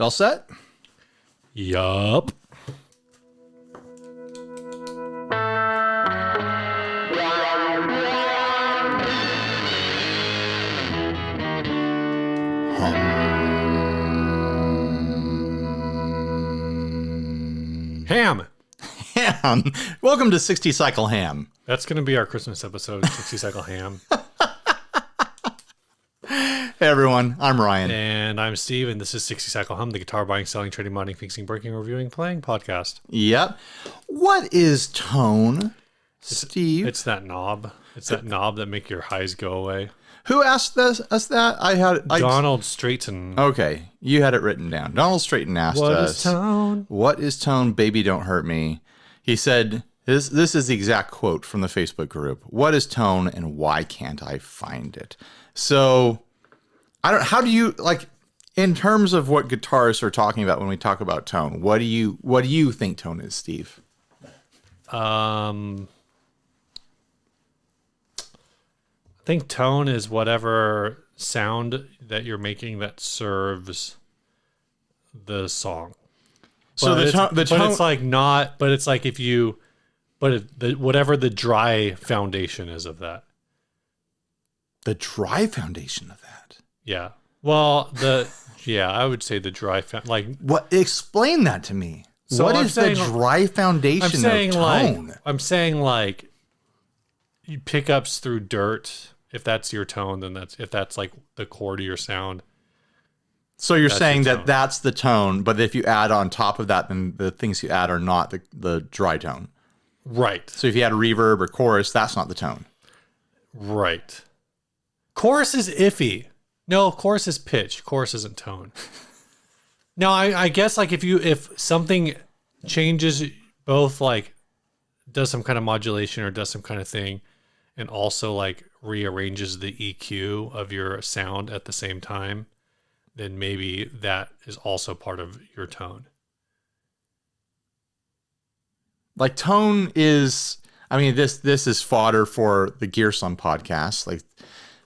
All set? Yup. Ham. Ham. Welcome to 60 Cycle Ham. That's going to be our Christmas episode, 60 Cycle Ham. Hey everyone, I'm Ryan. And I'm Steve, and this is 60 Cycle Hum, the guitar buying, selling, trading, modding, fixing, breaking, reviewing, playing podcast. Yep. What is tone, Steve? It's that knob. It's that knob that make your highs go away. Who asked us that? Donald Straighton. Okay, you had it written down. Donald Straighton asked What us, is tone? "What is tone? Baby, don't hurt me." He said, "This is the exact quote from the Facebook group. What is tone, and why can't I find it?" So, how do you like in terms of what guitarists are talking about when we talk about tone? What do you think tone is, Steve? I think tone is whatever sound that you're making that serves the song. So the tone, but it's like not. But it's like if you, whatever the dry foundation is of that. the dry foundation of that. Yeah. Well, I would say the dry like. What? Explain that to me. So what I'm is saying, the dry foundation of tone? I'm saying like you pickups through dirt. If that's your tone, then if that's like the core to your sound. So you're saying your that tone. that's the tone, but if you add on top of that, then the things you add are not the dry tone. Right. So if you add reverb or chorus, that's not the tone. Right. Chorus is iffy. No, chorus is pitch. Chorus isn't tone. Now, I guess like if something changes both like does some kind of modulation or does some kind of thing and also like rearranges the EQ of your sound at the same time, then maybe that is also part of your tone. Like tone is, I mean, this is fodder for the Gearson podcast. Like,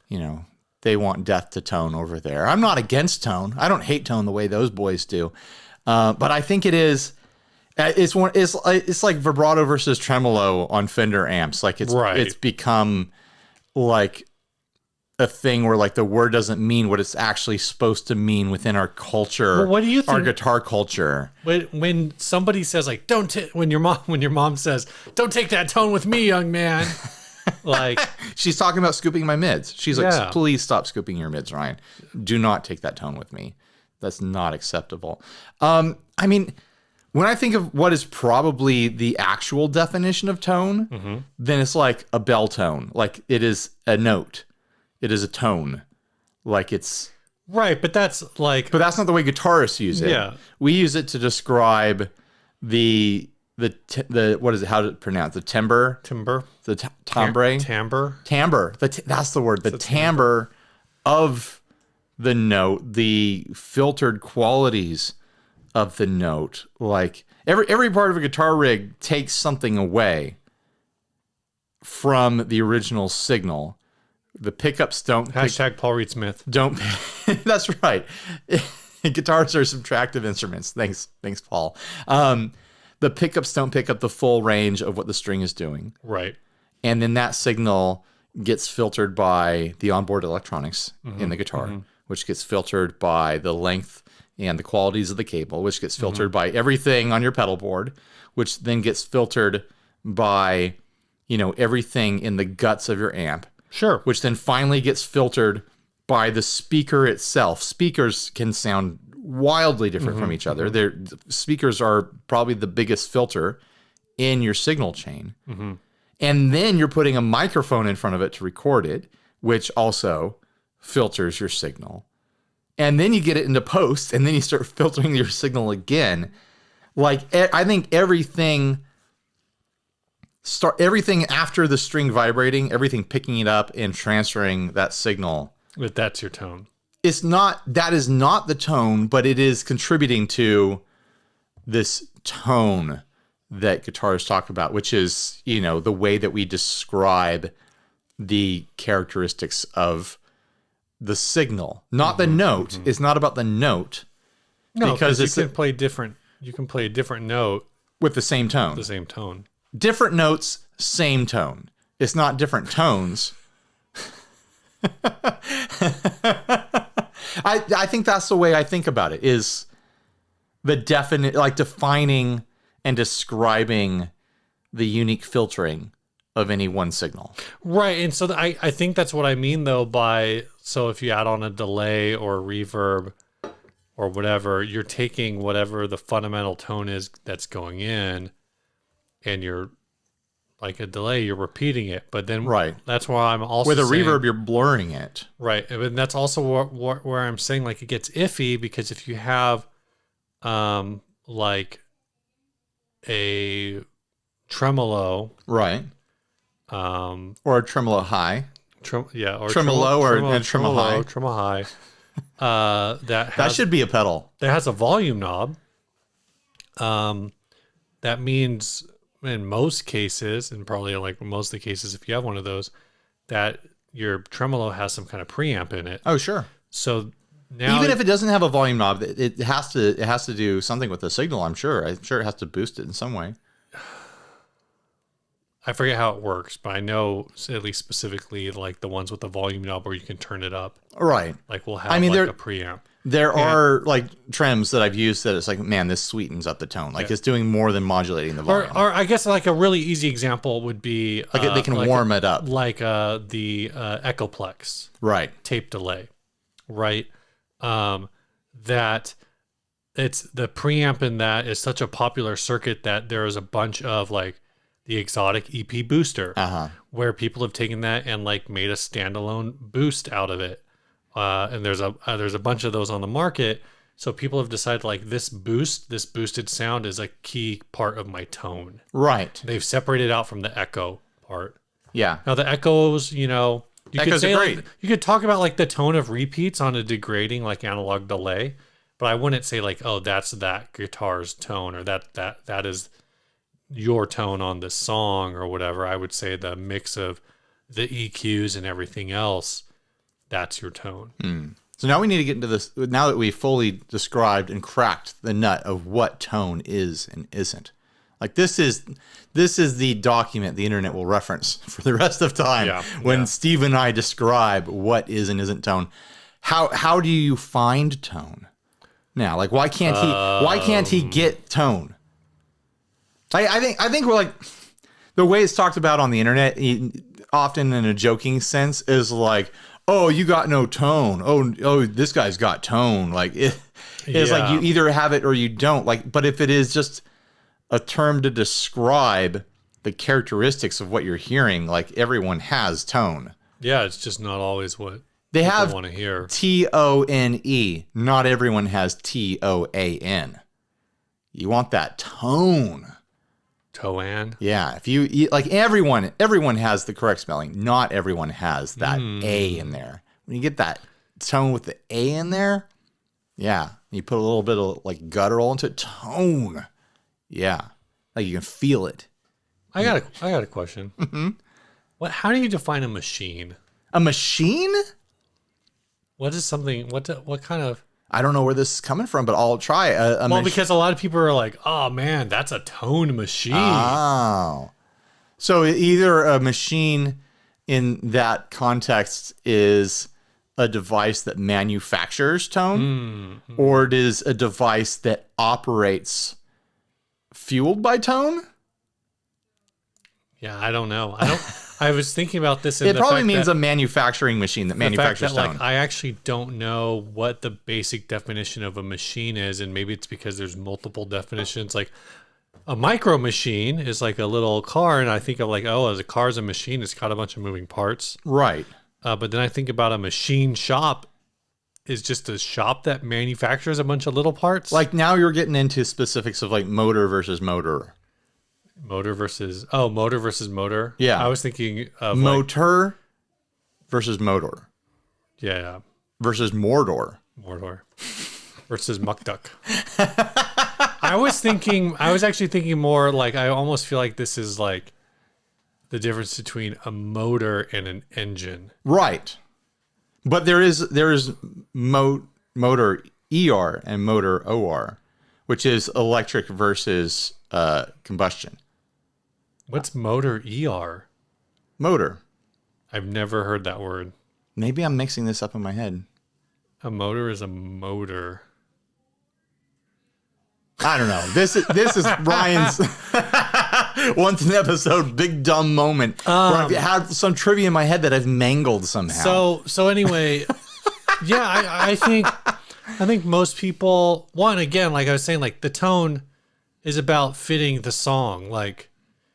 you know, they want death to tone over there. I'm not against tone. I don't hate tone the way those boys do. But I think it is, it's like vibrato versus tremolo on Fender amps. Like it's become like a thing where like the word doesn't mean what it's actually supposed to mean within our culture. Well, what do you think? Our guitar culture. When somebody says like when your mom says don't take that tone with me, young man. Like she's talking about scooping my mids. She's like, Yeah. please stop scooping your mids, Ryan. Do not take that tone with me. That's not acceptable. I mean, when I think of what is probably the actual definition of tone, then it's like a bell tone. Like it is a note. It is a tone. Like it's right, but that's like but that's not the way guitarists use it. Yeah. We use it to describe the what is it? How to pronounce the timbre? timbre. The timbre? Timbre. That's the word. The timbre of the note, the filtered qualities of the note. Like every part of a guitar rig takes something away from the original signal. The pickups don't. Hashtag Paul Reed Smith. Don't. That's right. Guitars are subtractive instruments. Thanks, Paul. The pickups don't pick up the full range of what the string is doing. Right. And then that signal gets filtered by the onboard electronics in the guitar, which gets filtered by the length and the qualities of the cable, which gets filtered by everything on your pedal board, which then gets filtered by, everything in the guts of your amp, Sure. which then finally gets filtered by the speaker itself. Speakers can sound wildly different from each other. Their speakers are probably the biggest filter in your signal chain. And then you're putting a microphone in front of it to record it, which also filters your signal. And then you get it into post, and then you start filtering your signal again. Like, I think everything after the string vibrating, everything picking it up and transferring that signal. But that's your tone. That is not the tone, but it is contributing to this tone that guitarists talk about, which is, the way that we describe the characteristics of the signal, not the note. It's not about the note. No, because because it's you can play different. You can play a different note, with the same tone. the same tone. Different notes, same tone. It's not different tones. I think that's the way I think about it, is the definite, like defining and describing the unique filtering of any one signal. Right, and so I think that's what I mean though by, so if you add on a delay or a reverb or whatever, you're taking whatever the fundamental tone is that's going in, and you're like a delay, you're repeating it. But then Right. that's why I'm also With a saying, reverb, you're blurring it. right, and that's also where I'm saying like it gets iffy, because if you have like a tremolo, Right. Or a tremolo high. or Tremolo or a tremolo high. tremolo high. That That should be a pedal. that has a volume knob. That means in most cases, and probably like most of the cases, if you have one of those, that your tremolo has some kind of preamp in it. Oh, sure. So now, Even if it doesn't have a volume knob, it has to do something with the signal, I'm sure. I'm sure it has to boost it in some way. I forget how it works, but I know at least specifically like the ones with the volume knob where you can turn it up, Right. like we'll have I mean, like there- a preamp. There are like trims that I've used that it's like, man, this sweetens up the tone. Like it's doing more than modulating the volume. Or I guess like a really easy example would be Like they can warm it up. like the Echoplex Right. tape delay, right? That it's the preamp in that is such a popular circuit that there is a bunch of like the exotic EP booster, where people have taken that and like made a standalone boost out of it. And there's a bunch of those on the market. So people have decided like this boosted sound is a key part of my tone. Right. They've separated out from the echo part. Yeah. Now the echoes, you could Echoes say are like, great. you could talk about like the tone of repeats on a degrading like analog delay, but I wouldn't say like, oh, that's that guitar's tone, or that is your tone on this song or whatever. I would say the mix of the EQs and everything else, that's your tone. So now we need to get into this. Now that we've fully described and cracked the nut of what tone is and isn't. Like this is the document the internet will reference for the rest of time when Steve and I describe what is and isn't tone. How do you find tone? Now, like why can't he get tone? I think we're like, the way it's talked about on the internet, often in a joking sense, is like, oh, you got no tone. Oh, this guy's got tone. Like it's like you either have it or you don't. Like, but if it is just a term to describe the characteristics of what you're hearing, like everyone has tone. Yeah, it's just not always what They people have want to hear. TONE. Not everyone has TOAN. You want that tone. Toan. Yeah, if you like everyone has the correct spelling. Not everyone has that A in there. When you get that tone with the A in there, yeah, you put a little bit of like guttural into it, tone. Yeah, like you can feel it. I got a question. How do you define a machine? A machine? What is something? What kind of? I don't know where this is coming from, but I'll try a Well, because a lot of people are like, "Oh man, that's a tone machine." Oh. So either a machine in that context is a device that manufactures tone, or it is a device that operates fueled by tone? Yeah, I don't know. I was thinking about this. It probably means a manufacturing machine that manufactures tone. Like, I actually don't know what the basic definition of a machine is, and maybe it's because there's multiple definitions. Like a micro machine is like a little car, and I think of like, oh, as a car is a machine, it's got a bunch of moving parts. Right. But then I think about a machine shop is just a shop that manufactures a bunch of little parts. Like now you're getting into specifics of like motor versus motor. motor versus motor. Yeah. I was thinking of Motor versus motor yeah, versus Mordor. Mordor versus Mukduk. I was actually thinking more like, I almost feel like this is like the difference between a motor and an engine. Right. But there is motor ER and motor OR, which is electric versus combustion. What's motor ER? Motor. I've never heard that word. Maybe I'm mixing this up in my head. A motor is a motor. I don't know. This is Ryan's once an episode big dumb moment where I've had some trivia in my head that I've mangled somehow. So anyway, yeah, I think most people, again, like I was saying, like the tone is about fitting the song. Like,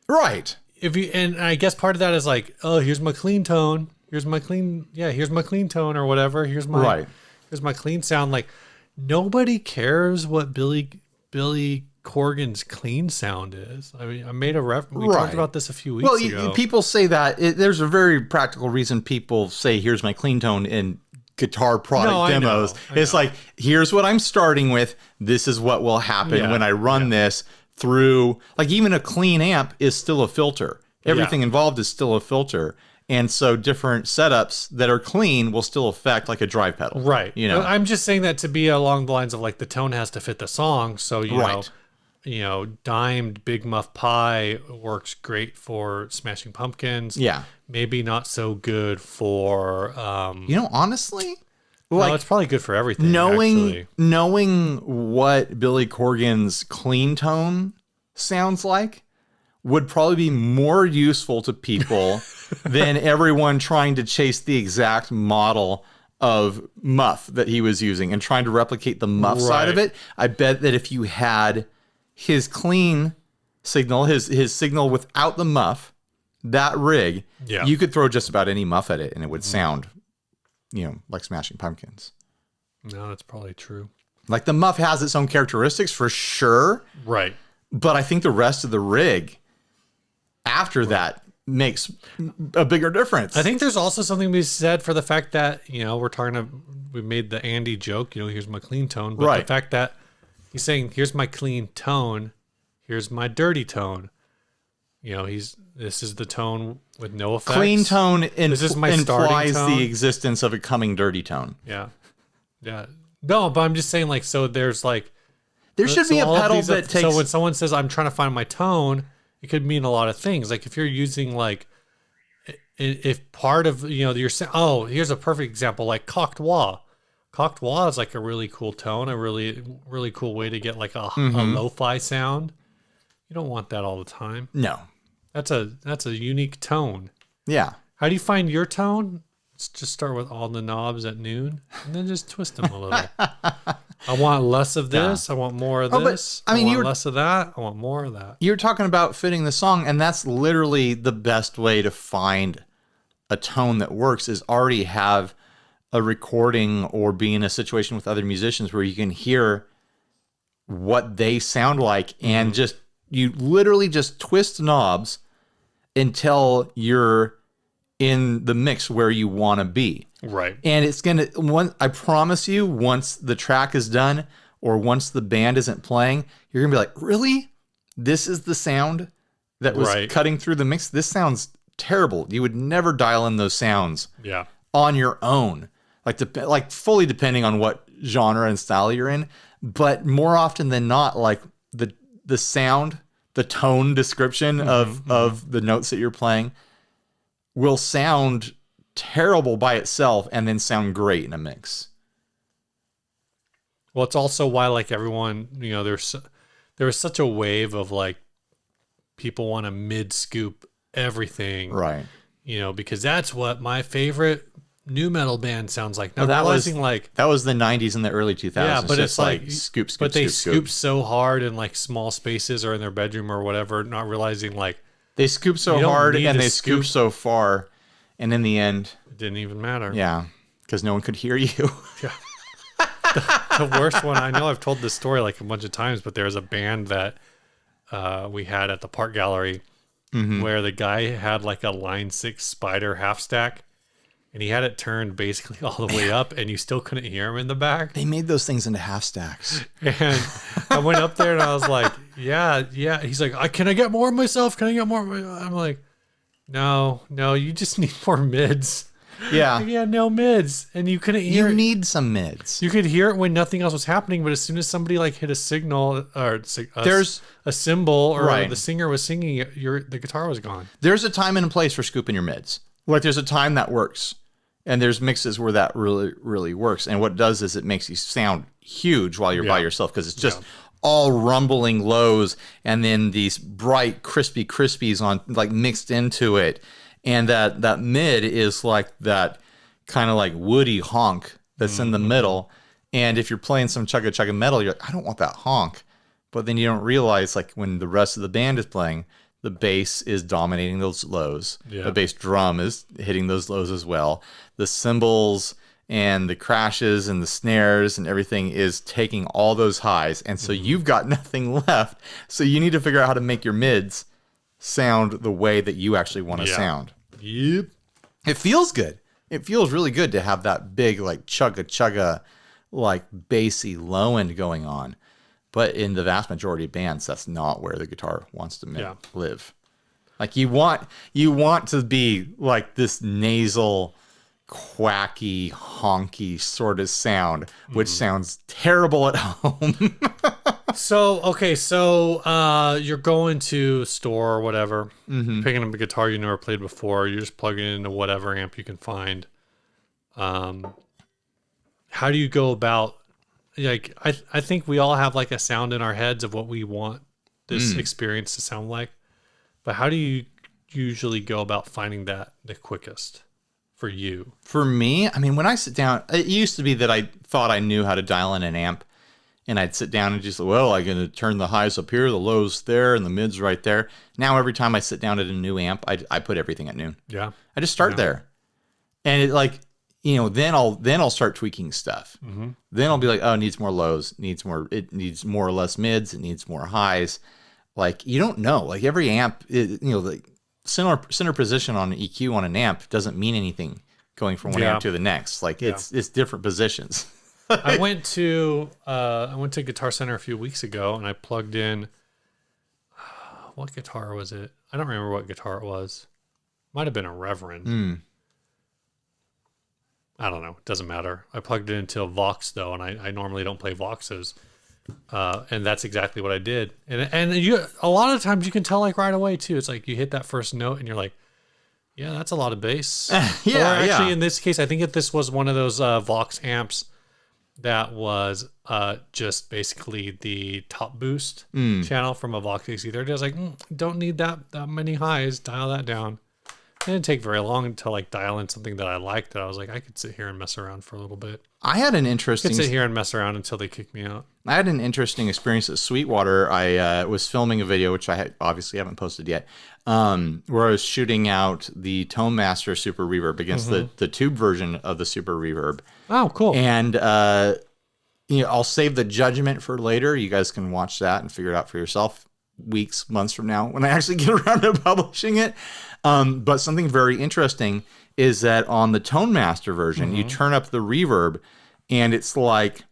right. And I guess part of that is like, oh, here's my clean tone. Here's my clean tone or whatever. Here's my clean sound. Like, nobody cares what Billy Corgan's clean sound is. I mean, I made a we talked about this a few weeks ago. People say that there's a very practical reason people say, here's my clean tone in guitar product demos. It's like, here's what I'm starting with. This is what will happen when I run this through, like, even a clean amp is still a filter. Everything involved is still a filter. And so different setups that are clean will still affect like a drive pedal. Right. I'm just saying that to be along the lines of like the tone has to fit the song. So, you know, dimed Big Muff Pie works great for Smashing Pumpkins. Yeah. Maybe not so good for honestly, like, it's probably good for everything. Knowing what Billy Corgan's clean tone sounds like would probably be more useful to people than everyone trying to chase the exact model of muff that he was using and trying to replicate the muff side of it. I bet that if you had his clean signal, his signal without the muff, that rig, you could throw just about any muff at it and it would sound, like Smashing Pumpkins. No, that's probably true. Like the muff has its own characteristics for sure. Right. But I think the rest of the rig after that makes a bigger difference. I think there's also something to be said for the fact that, we made the Andy joke, here's my clean tone, but the fact that he's saying, here's my clean tone, here's my dirty tone. This is the tone with no effects. Clean tone implies tone. the existence of a coming dirty tone. Yeah. Yeah. No, but I'm just saying, like, so there's like, there should be a pedal that takes. So when someone says, I'm trying to find my tone, it could mean a lot of things. Like if you're using like, if part of, here's a perfect example, like cocked wah. Cocked wah is like a really cool tone, a really, really cool way to get like a lo-fi sound. You don't want that all the time. No. That's a unique tone. Yeah. How do you find your tone? Let's just start with all the knobs at noon and then just twist them a little. I want less of this. I want more of this. I want less of that. I want more of that. You're talking about fitting the song, and that's literally the best way to find a tone that works is already have a recording or be in a situation with other musicians where you can hear what they sound like and you literally just twist knobs until you're in the mix where you want to be. Right. And it's going to, I promise you, once the track is done or once the band isn't playing, you're going to be like, really? This is the sound that was cutting through the mix? This sounds terrible. You would never dial in those sounds on your own. Like fully depending on what genre and style you're in. But more often than not, like the sound, the tone description of the notes that you're playing will sound terrible by itself and then sound great in a mix. Well, it's also why like everyone, there was such a wave of like people want to mid scoop everything, right? Because that's what my favorite new metal band sounds like. Now that was the 90s and the early 2000s. Yeah, but it's like scoop. But they scoop so hard in like small spaces or in their bedroom or whatever, not realizing like they scoop so hard and they scoop so far, and in the end, it didn't even matter. Yeah, because no one could hear you. Yeah. The worst one, I know I've told this story like a bunch of times, but there was a band that we had at the Park Gallery where the guy had like a Line 6 Spider half stack and he had it turned basically all the way up and you still couldn't hear him in the back. They made those things into half stacks. And I went up there and I was like, yeah. He's like, can I get more of myself? Can I get more? I'm like, no, you just need more mids. Yeah. He had no mids, and you couldn't hear You it. need some mids. You could hear it when nothing else was happening, but as soon as somebody like hit a signal or There's a cymbal or Right. the singer was singing, the guitar was gone. there's a time and a place for scooping your mids. Like there's a time that works, and there's mixes where that really, really works. And what it does is it makes you sound huge while you're by Yeah. yourself because it's just all rumbling lows and then these bright, crispy crispies on like mixed into it. And that mid is like that kind of like woody honk that's in the middle. And if you're playing some chugga chugga metal, you're like, I don't want that honk. But then you don't realize like when the rest of the band is playing, the bass is dominating those lows. Yeah. The bass drum is hitting those lows as well. The cymbals and the crashes and the snares and everything is taking all those highs. And so you've got nothing left. So you need to figure out how to make your mids sound the way that you actually want to Yeah. sound. Yep. It feels good. It feels really good to have that big, like chugga chugga, like bassy low end going on. But in the vast majority of bands, that's not where the guitar wants to Yeah. live. Like you want to be like this nasal, quacky, honky sort of sound, which sounds terrible at home. So you're going to a store or whatever, picking up a guitar you never played before. You're just plugging it into whatever amp you can find. How do you go about? Like, I think we all have like a sound in our heads of what we want this experience to sound like, but how do you usually go about finding that the quickest for you? For me, I mean, when I sit down, it used to be that I thought I knew how to dial in an amp. And I'd sit down and just, well, I'm going to turn the highs up here, the lows there, and the mids right there. Now, every time I sit down at a new amp, I put everything at noon. Yeah. I just start there. And it like, then I'll start tweaking stuff. Then I'll be like, oh, it needs more lows, it needs more or less mids, it needs more highs. Like, you don't know. Like every amp, the center position on an EQ on an amp doesn't mean anything going from one amp to the next. Like it's different positions. I went to Guitar Center a few weeks ago and I plugged in what guitar was it? I don't remember what guitar it was. Might have been a Reverend. I don't know. It doesn't matter. I plugged it into a Vox though, and I normally don't play Voxes. And that's exactly what I did. And you a lot of times you can tell like right away too. It's like you hit that first note and you're like, yeah, that's a lot of bass. Yeah, Or actually yeah. in this case, I think if this was one of those Vox amps that was just basically the top boost channel from a Vox AC30. I was like, don't need that many highs. Dial that down. It didn't take very long until like dial in something that I liked that I was like, I could sit here and mess around for a little bit. I had an I interesting could sit here and mess around until they kick me out. experience at Sweetwater. I was filming a video, which I obviously haven't posted yet, where I was shooting out the Tone Master Super Reverb against the tube version of the Super Reverb. Oh, cool. And I'll save the judgment for later. You guys can watch that and figure it out for yourself weeks, months from now when I actually get around to publishing it. But something very interesting is that on the Tone Master version, you turn up the reverb and it's like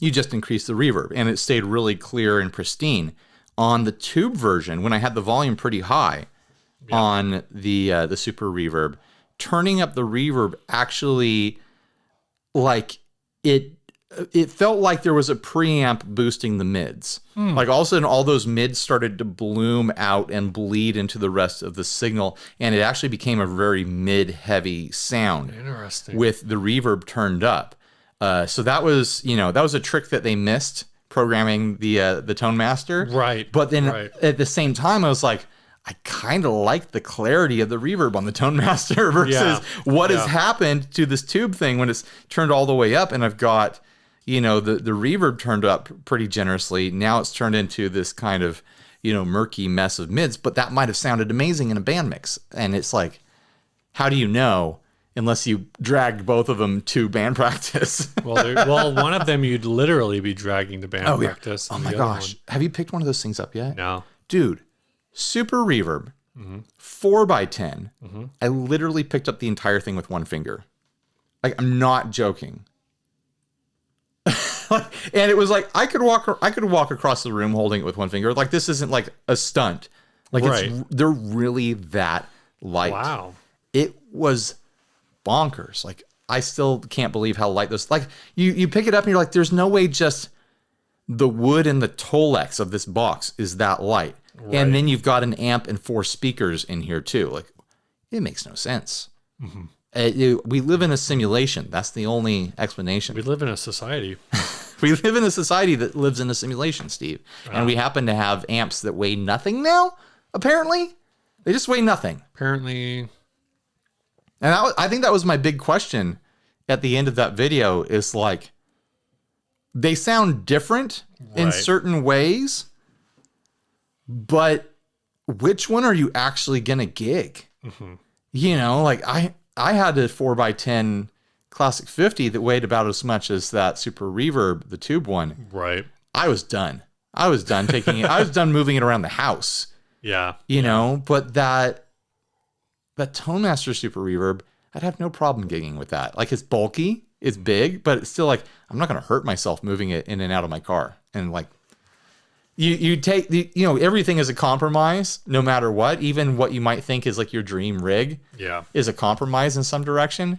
you just increase the reverb and it stayed really clear and pristine. On the tube version, when I had the volume pretty high on the Super Reverb, turning up the reverb actually like it felt like there was a preamp boosting the mids. Like all of a sudden, all those mids started to bloom out and bleed into the rest of the signal, and it actually became a very mid-heavy sound Interesting. with the reverb turned up. So that was a trick that they missed programming the Tone Master. Right. But then right. at the same time, I was like, I kind of like the clarity of the reverb on the Tone Master versus what has happened to this tube thing when it's turned all the way up, and I've got the reverb turned up pretty generously. Now it's turned into this kind of murky mess of mids, but that might have sounded amazing in a band mix. And it's like, how do you know unless you dragged both of them to band practice? Well, one of them you'd literally be dragging to band practice. Oh and my the other gosh, have you picked one of those things up yet? one- No. Dude, Super Reverb, 4x10. I literally picked up the entire thing with one finger. Like, I'm not joking. And it was like I could walk across the room holding it with one finger. Like, this isn't like a stunt. Like, Right. they're really that light. Wow. It was bonkers. Like, I still can't believe how light those, like, you pick it up and you're like, there's no way just the wood and the Tolex of this box is that light. Right. And then you've got an amp and 4 speakers in here too. Like, it makes no sense. We live in a simulation. That's the only explanation. We live in a society. We live in a society that lives in a simulation, Steve. And we happen to have amps that weigh nothing now, apparently. They just weigh nothing. Apparently. And I think that was my big question at the end of that video, is like, they sound different in certain ways, but which one are you actually going to gig? You know, like I had a 4x10 Classic 50 that weighed about as much as that Super Reverb, the tube one. Right. I was done. I was done taking it. I was done moving it around the house. Yeah. You know, but that Tone Master Super Reverb, I'd have no problem gigging with that. Like, it's bulky, it's big, but it's still like, I'm not going to hurt myself moving it in and out of my car. And like, you take the, you know, everything is a compromise, no matter what. Even what you might think is like your dream rig, is a compromise in some direction.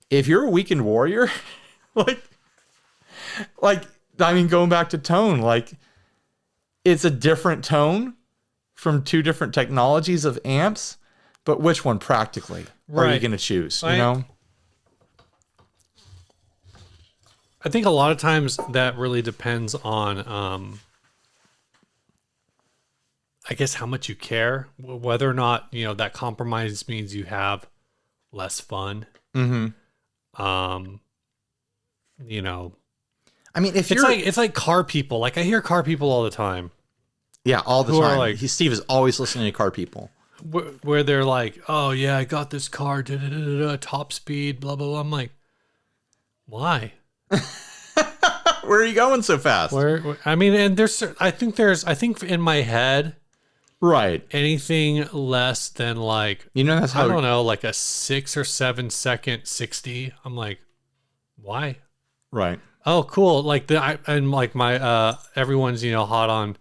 If you're a weekend warrior, like I mean, going back to tone, like, it's a different tone from 2 different technologies of amps, but which one practically are you going to choose? You know? I think a lot of times that really depends on, I guess, how much you care, whether or not, you know, that compromise means you have less fun. You know, I mean, if it's like car people, like I hear car people all the time. Yeah, all the time. Like, Steve is always listening to car people. Where they're like, oh yeah, I got this car, top speed, blah, blah, blah. I'm like, why? Where are you going so fast? I mean, and I think in my head, right, anything less than like, you know, that's how, I don't know, like a 6 or 7 second 60. I'm like, why? Right. Oh, cool. Like my everyone's, you know, hot on.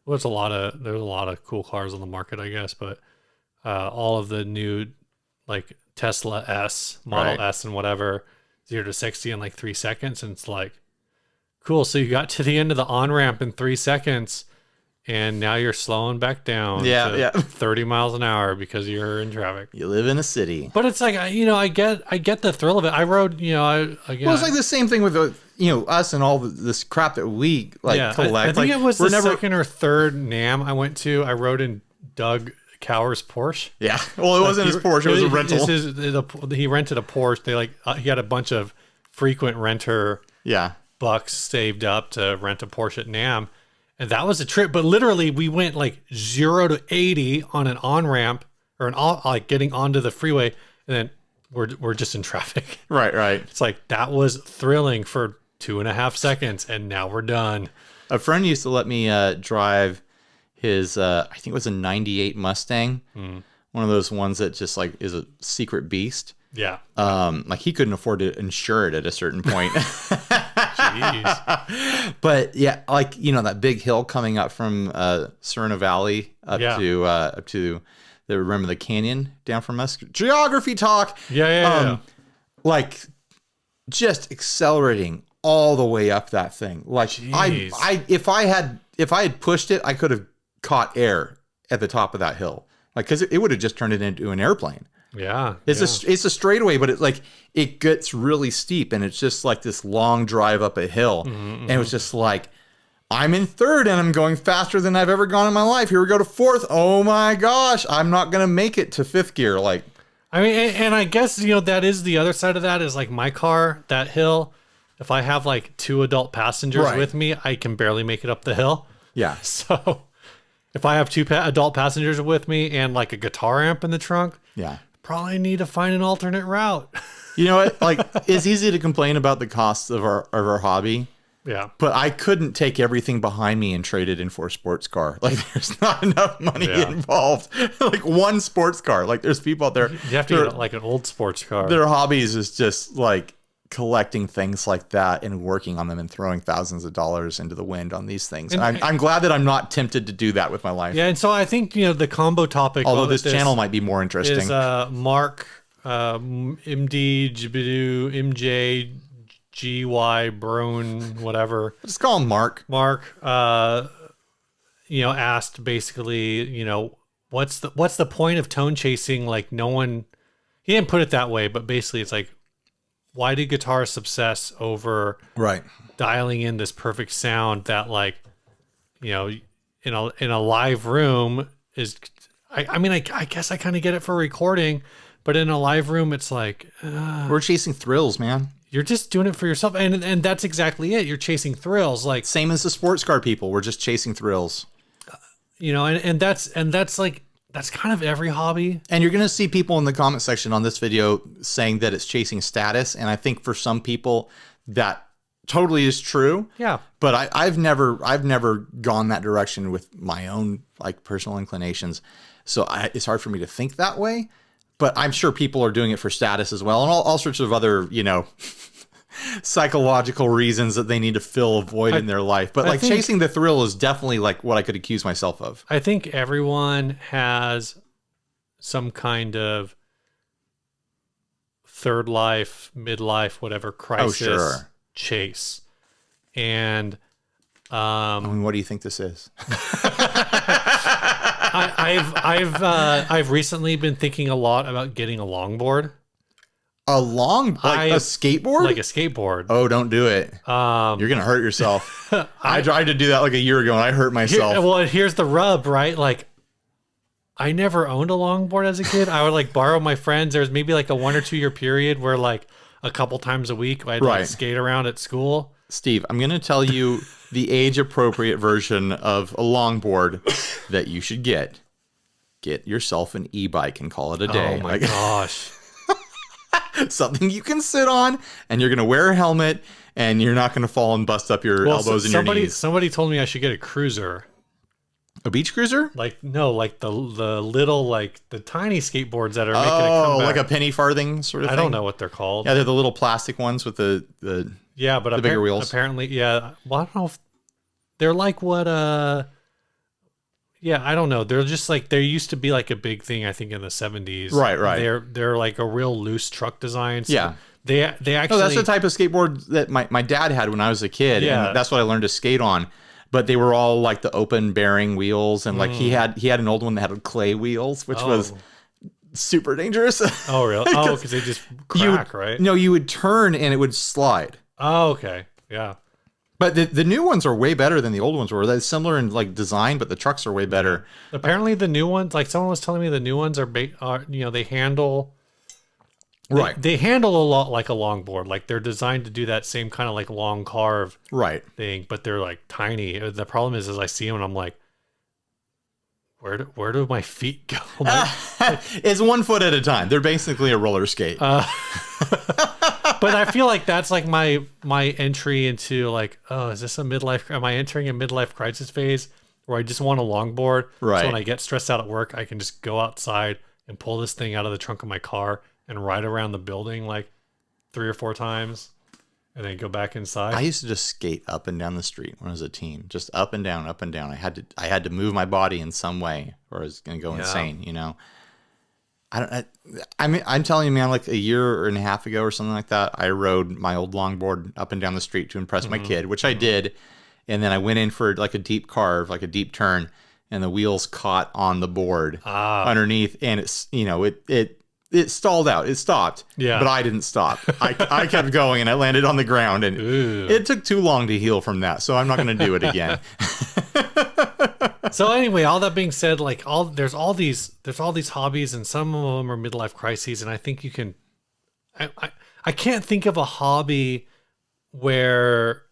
Well, there's a lot of cool cars on the market, I guess, but all of the new like Tesla S, Model S, and whatever, 0 to 60 in like 3 seconds, and it's like, cool. So you got to the end of the on ramp in 3 seconds, and now you're slowing back down to 30 miles an hour because you're in traffic. You live in a city. But it's like, you know, I get the thrill of it. I rode, you know, well, it's like the same thing with you know, us and all this crap that we collect. I think it was the second or third NAMM I went to. I rode in Doug Cower's Porsche. Yeah. Well, it wasn't his Porsche. It was a rental. He rented a Porsche. They he had a bunch of frequent renter bucks saved up to rent a Porsche at NAMM. And that was a trip, but literally we went like 0 to 80 on an on-ramp or like getting onto the freeway, and then we're just in traffic. Right. It's like, that was thrilling for 2.5 seconds, and now we're done. A friend used to let me drive his, I think it was a 98 Mustang. One of those ones that just like is a secret beast. Yeah. Like, he couldn't afford to insure it at a certain point. Jeez. But yeah, like, you know, that big hill coming up from Serena Valley up to remember the canyon down from us? Geography talk. Yeah. Like, just accelerating all the way up that thing. Like, if I had pushed it, I could have caught air at the top of that hill. Like, because it would have just turned it into an airplane. Yeah. It's a straightaway, but it gets really steep, and it's just like this long drive up a hill. And it was just like, I'm in third and I'm going faster than I've ever gone in my life. Here we go to fourth. Oh my gosh, I'm not going to make it to fifth gear. Like, I mean, and I guess, you know, that is the other side of that, is like my car, that hill, if I have like 2 adult passengers with me, I can barely make it up the hill. Yeah. So if I have 2 adult passengers with me and like a guitar amp in the trunk, probably need to find an alternate route. You know what? Like, it's easy to complain about the costs of our hobby. Yeah. But I couldn't take everything behind me and trade it in for a sports car. Like, there's not enough money involved. Like, one sports car. Like, there's people out there. You have to get like an old sports car. Their hobbies is just like collecting things like that and working on them and throwing thousands of dollars into the wind on these things. And I'm glad that I'm not tempted to do that with my life. Yeah. And so I think, you know, the combo topic, although this channel might be more interesting, is Mark MD, Jibidu, MJ, GY, Brone, whatever. Just call him Mark. Mark, asked basically, what's the point of tone chasing? Like no one, he didn't put it that way, but basically it's like, why do guitarists obsess over Right. dialing in this perfect sound that like, in a live room is, I guess I kind of get it for recording, but in a live room, it's like, We're chasing thrills, man. you're just doing it for yourself. And that's exactly it. You're chasing thrills. Like, Same as the sports car people. We're just chasing thrills. and that's like, that's kind of every hobby. And you're going to see people in the comment section on this video saying that it's chasing status. And I think for some people that totally is true. Yeah. But I've never gone that direction with my own like personal inclinations. So it's hard for me to think that way. But I'm sure people are doing it for status as well. And all sorts of other, psychological reasons that they need to fill a void in their life. But like chasing the thrill is definitely like what I could accuse myself of. I think everyone has some kind of third life, midlife, whatever crisis chase. And I mean, what do you think this is? I've recently been thinking a lot about getting a longboard. A skateboard? Like a skateboard. Oh, don't do it. You're going to hurt yourself. I tried to do that like a year ago and I hurt myself. Here's the rub, right? Like, I never owned a longboard as a kid. I would like borrow my friends. There was maybe like a 1 or 2 year period where like a couple times a week I'd like skate around at school. Steve, I'm going to tell you the age appropriate version of a longboard that you should get. Get yourself an e-bike and call it a day. Oh my gosh. Something you can sit on, and you're going to wear a helmet, and you're not going to fall and bust up your elbows and your knees. Somebody told me I should get a cruiser. A beach cruiser? Like the little, like the tiny skateboards that are making a comeback. Like a penny farthing sort of thing? I don't know what they're called. Yeah, they're the little plastic ones with the bigger wheels. Apparently, yeah. Well, I don't know if they're like what yeah, I don't know. They're just like, there used to be like a big thing, I think, in the 70s. Right. They're like a real loose truck design. So yeah. They actually. No, that's the type of skateboard that my dad had when I was a kid. Yeah. And that's what I learned to skate on. But they were all like the open bearing wheels. And like he had an old one that had clay wheels, which was super dangerous. Oh, really? Oh, because they just crack, right? No, you would turn and it would slide. Oh, okay. Yeah. But the new ones are way better than the old ones were. They're similar in like design, but the trucks are way better. Apparently, the new ones, like someone was telling me, the new ones are they handle. Right. They handle a lot like a longboard. Like they're designed to do that same kind of like long carve thing, but they're like tiny. The problem is I see them and I'm like, where do my feet go? It's 1 foot at a time. They're basically a roller skate. But I feel like that's like my entry into like, oh, is this a midlife? Am I entering a midlife crisis phase where I just want a longboard? Right. So when I get stressed out at work, I can just go outside and pull this thing out of the trunk of my car and ride around the building like 3 or 4 times and then go back inside. I used to just skate up and down the street when I was a teen, just up and down, up and down. I had to move my body in some way or I was going to go insane, I'm telling you, man, like a year and a half ago or something like that, I rode my old longboard up and down the street to impress my kid, which I did. And then I went in for like a deep carve, like a deep turn, and the wheels caught on the board underneath. And it's, it stalled out. It stopped. Yeah. But I didn't stop. I kept going and I landed on the ground and it took too long to heal from that. So I'm not going to do it again. So anyway, all that being said, like there's all these hobbies and some of them are midlife crises. And I think you can, I can't think of a hobby where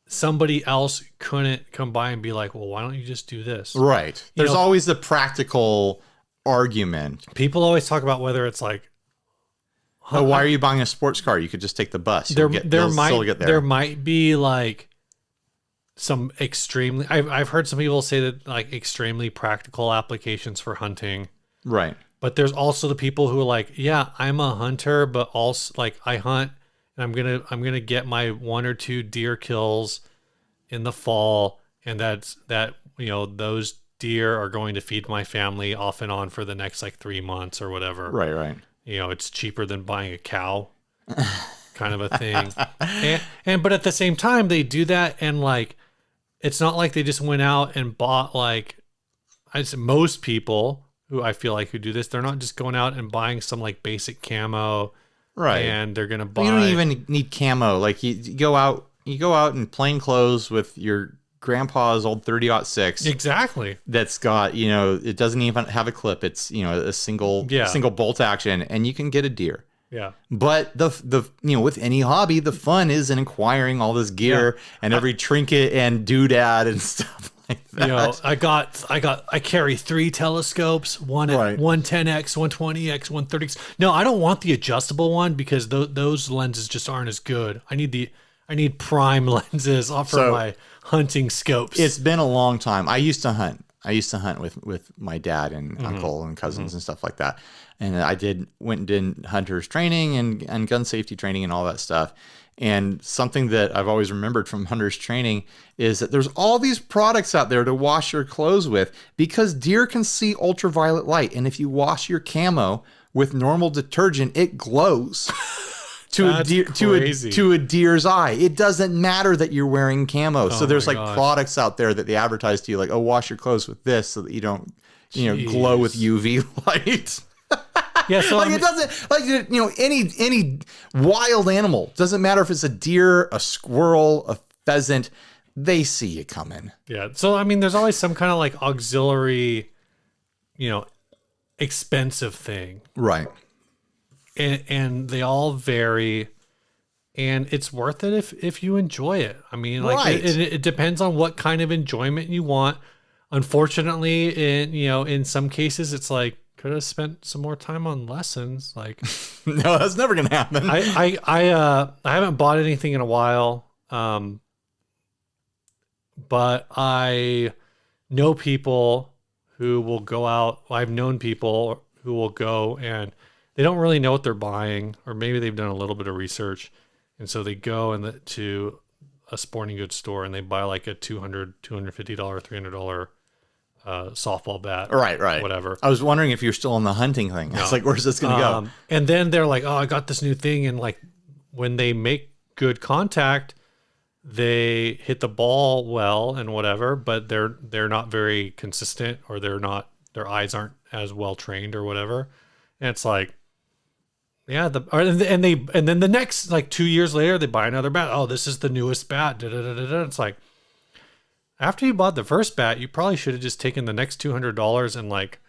somebody else couldn't come by and be like, well, why don't you just do this? Right. There's always the practical argument. People always talk about whether it's like, oh, why are you buying a sports car? You could just take the bus. There might be like some extremely, I've heard some people say that like extremely practical applications for hunting. Right. But there's also the people who are like, yeah, I'm a hunter, but also like I hunt and I'm gonna get my 1 or 2 deer kills in the fall, and those deer are going to feed my family off and on for the next like 3 months or whatever. Right. it's cheaper than buying a cow kind of a thing. But at the same time, they do that. And like, it's not like they just went out and bought like, most people who I feel like who do this, they're not just going out and buying some like basic camo. Right. And they're going to buy. You don't even need camo. Like you go out in plain clothes with your grandpa's old 30-06. Exactly. That's got, it doesn't even have a clip. It's, a single bolt action, and you can get a deer. Yeah. But the with any hobby, the fun is in acquiring all this gear and every trinket and doodad and stuff like that. I carry 3 telescopes, one at 110x, 120x, 130x. No, I don't want the adjustable one because those lenses just aren't as good. I need prime lenses for my hunting scopes. It's been a long time. I used to hunt. with my dad and uncle and cousins and stuff like that. And I went and did hunters training and gun safety training and all that stuff. And something that I've always remembered from hunters training is that there's all these products out there to wash your clothes with because deer can see ultraviolet light. And if you wash your camo with normal detergent, it glows. To a deer's eye. It doesn't matter that you're wearing camo. So there's products out there that they advertise to you like, oh, wash your clothes with this so that you don't, glow with UV light. Yeah, so it doesn't any wild animal, doesn't matter if it's a deer, a squirrel, a pheasant, they see you coming. Yeah. So there's always some kind of like auxiliary, expensive thing. Right. And they all vary, and it's worth it if you enjoy it. It depends on what kind of enjoyment you want. Unfortunately, in some cases, it's like could have spent some more time on lessons. Like, no, that's never gonna happen. I haven't bought anything in a while, but I know people who will go out. I've known people who will go and they don't really know what they're buying, or maybe they've done a little bit of research. And so they go to a sporting goods store and they buy like a $200, $250, $300 softball bat. Right. Whatever. I was wondering if you're still on the hunting thing. No. I was like, where's this going to go? And then they're like, oh, I got this new thing. And like when they make good contact, they hit the ball well and whatever, but they're not very consistent, or their eyes aren't as well trained or whatever. And it's like, yeah, and then the next like 2 years later they buy another bat. Oh, this is the newest bat. It's like, after you bought the first bat, you probably should have just taken the next $200 and like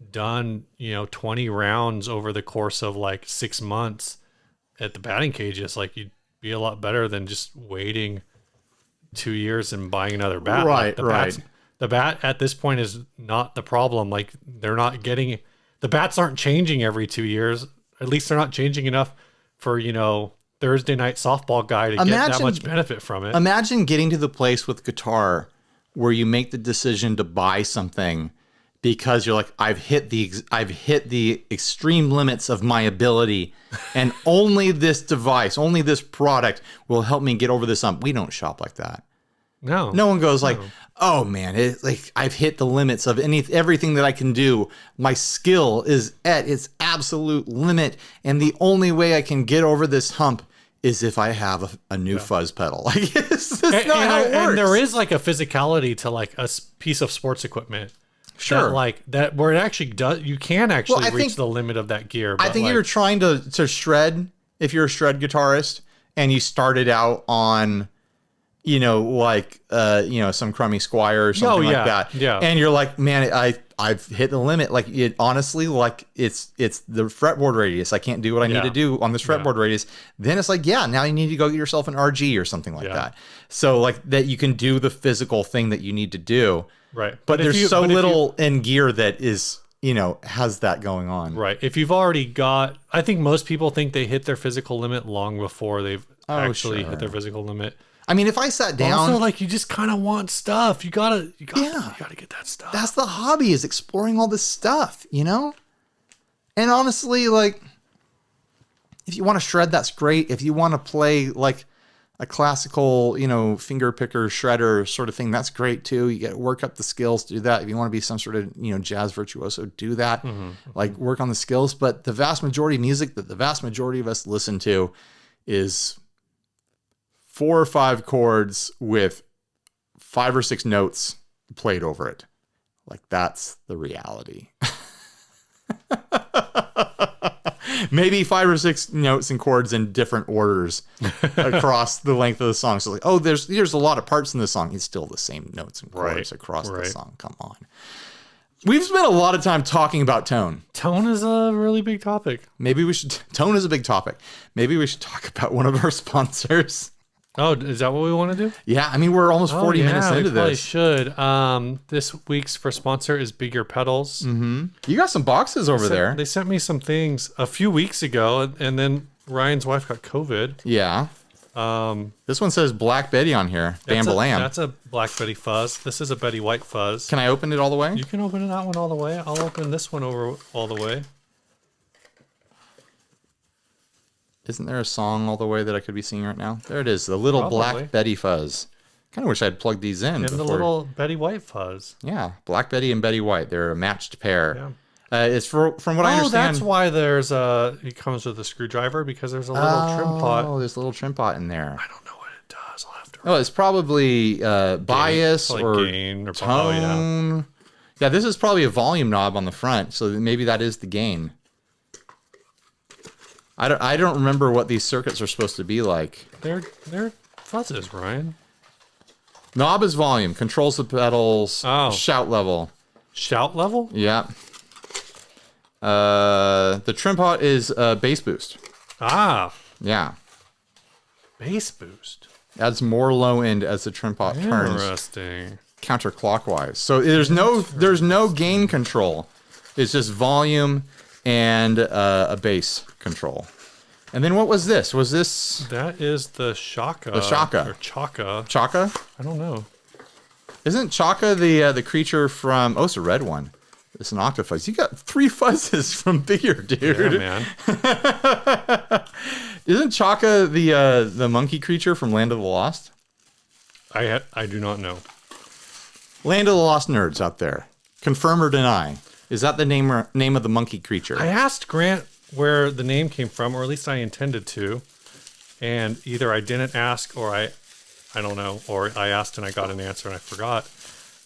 done 20 rounds over the course of like 6 months at the batting cages. Like, you'd be a lot better than just waiting 2 years and buying another bat. Right, The bat at this point is not the problem. Like, the bats aren't changing every 2 years. At least they're not changing enough for, Thursday night softball guy to get that much benefit from it. Imagine getting to the place with guitar where you make the decision to buy something because you're like, I've hit the extreme limits of my ability, and only this device, only this product will help me get over this hump. We don't shop like that. No one goes like, oh man, I've hit the limits of everything that I can do. My skill is at its absolute limit, and the only way I can get over this hump is if I have a new fuzz pedal. Like, it's not how it works. And there is like a physicality to like a piece of sports equipment. Sure. That where it actually does, you can actually reach the limit of that gear. I think you're trying to shred, if you're a shred guitarist and you started out on, some crummy Squire or something like that. Yeah. And you're like, man, I've hit the limit. Like, it honestly, like it's the fretboard radius. I can't do what I need to do on this fretboard radius. Then it's like, now you need to go get yourself an RG or something like that. So like that you can do the physical thing that you need to do. Right. But there's so little in gear that is, has that going on. Right. If you've already got, I think most people think they hit their physical limit long before they've actually hit their physical limit. I mean, if I sat down, also like you just kind of want stuff. You gotta get that stuff. That's the hobby, is exploring all this stuff, And honestly, like, if you want to shred, that's great. If you want to play like a classical, finger picker, shredder sort of thing, that's great too. You get to work up the skills to do that. If you want to be some sort of, jazz virtuoso, do that. Like work on the skills. But the vast majority of music that the vast majority of us listen to is 4 or 5 chords with 5 or 6 notes played over it. Like that's the reality. Maybe 5 or 6 notes and chords in different orders across the length of the song. So like, oh, there's a lot of parts in the song. It's still the same notes and chords across the song. Come on. We've spent a lot of time talking about tone. Tone is a really big topic. Tone is a big topic. Maybe we should talk about one of our sponsors. Oh, is that what we want to do? Yeah, I mean, we're almost 40 minutes into this. Should. This week's first sponsor is Big Ear Pedals. Mm-hmm. You got some boxes over there. They sent me some things a few weeks ago, and then Ryan's wife got COVID. Yeah. This one says Black Betty on here. Bam-ba-lam. That's a Black Betty fuzz. This is a Betty White fuzz. Can I open it all the way? You can open that one all the way. I'll open this one over all the way. Isn't there a song all the way that I could be singing right now? There it is. The little Black Betty fuzz. Kind of wish I'd plugged these in. And the little Betty White fuzz. Yeah. Black Betty and Betty White. They're a matched pair. Yeah. It's from what I understand. Oh, that's why it comes with a screwdriver, because there's a little trim pot. Oh, there's a little trim pot in there. I don't know what it does. I'll have to. Oh, it's probably bias or gain or tone. Yeah, this is probably a volume knob on the front, so maybe that is the gain. I don't remember what these circuits are supposed to be like. They're fuzzes, Ryan. Knob is volume, controls the pedals, shout level. Shout level? Yeah. The trim pot is bass boost. Ah. Yeah. Bass boost. Adds more low end as the trim pot turns. Interesting. Counterclockwise. So there's no gain control. It's just volume and a bass control. And then what was this? That is the Shaka. The Shaka. Or Chaka. Chaka? I don't know. Isn't Chaka the creature from... Oh, it's a red one. It's an octofuzz. You got 3 fuzzes from Big Ear, dude. Yeah, man. Isn't Chaka the monkey creature from Land of the Lost? I do not know. Land of the Lost nerds out there. Confirm or deny. Is that the name of the monkey creature? I asked Grant where the name came from, or at least I intended to, and either I didn't ask, or I don't know, or I asked and I got an answer and I forgot.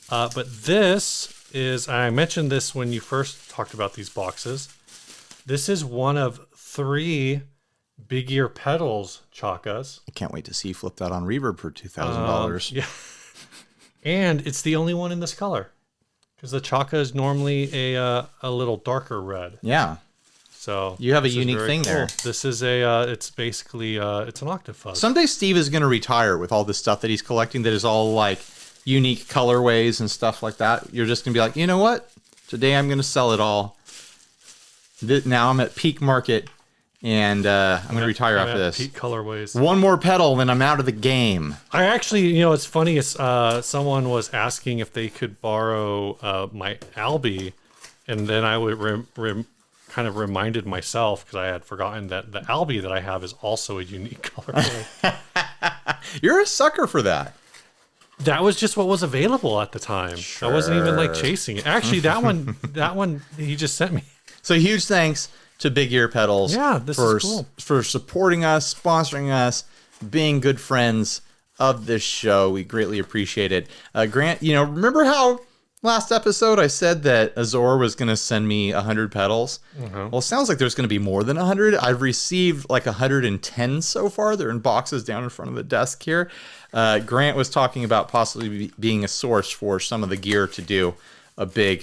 But this is, I mentioned this when you first talked about these boxes. This is one of 3 Big Ear Pedals Chakas. I can't wait to see you flip that on Reverb for $2,000. Yeah. And it's the only one in this color, because the Chaka is normally a little darker red. Yeah. So you have a unique thing there. This is it's basically it's an octofuzz. Someday Steve is going to retire with all this stuff that he's collecting that is all like unique colorways and stuff like that. You're just going to be like, you know what? Today I'm going to sell it all. Now I'm at peak market, and I'm going to retire after this. Peak colorways. One more pedal, then I'm out of the game. I actually, it's funny. Someone was asking if they could borrow my Albee, and then I would kind of reminded myself, because I had forgotten that the Albee that I have is also a unique colorway. You're a sucker for that. That was just what was available at the time. Sure. I wasn't even like chasing it. Actually, that one he just sent me. So huge thanks to Big Ear Pedals. Yeah, this is cool. For supporting us, sponsoring us, being good friends of this show. We greatly appreciate it. Grant, remember how last episode I said that Azor was going to send me 100 pedals? Mm-hmm. Well, it sounds like there's going to be more than 100. I've received like 110 so far. They're in boxes down in front of the desk here. Grant was talking about possibly being a source for some of the gear to do a big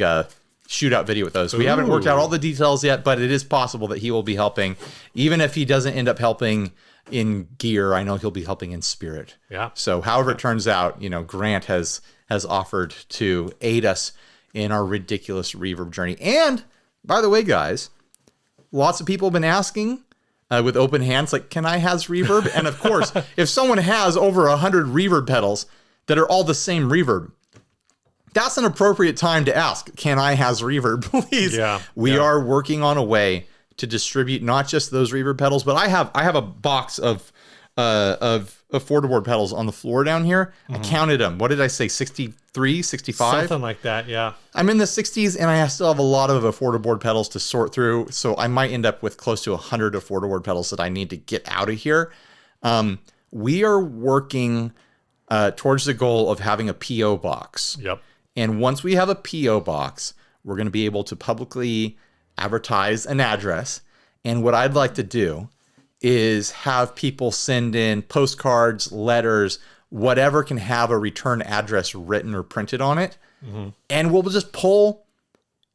shootout video with those. We haven't worked out all the details yet, but it is possible that he will be helping. Even if he doesn't end up helping in gear, I know he'll be helping in spirit. Yeah. So however it turns out, Grant has offered to aid us in our ridiculous reverb journey. And by the way, guys, lots of people have been asking with open hands, like, can I has reverb? And of course, if someone has over 100 reverb pedals that are all the same reverb, that's an appropriate time to ask, can I has reverb, please? Yeah. We are working on a way to distribute not just those reverb pedals, but I have a box of of affordable pedals on the floor down here. I counted them. What did I say? 63, 65? Something like that, yeah. I'm in the 60s, and I still have a lot of affordable pedals to sort through. So I might end up with close to 100 affordable pedals that I need to get out of here. We are working towards the goal of having a PO box. Yep. And once we have a PO box, we're going to be able to publicly advertise an address. And what I'd like to do is have people send in postcards, letters, whatever can have a return address written or printed on it. And we'll just pull,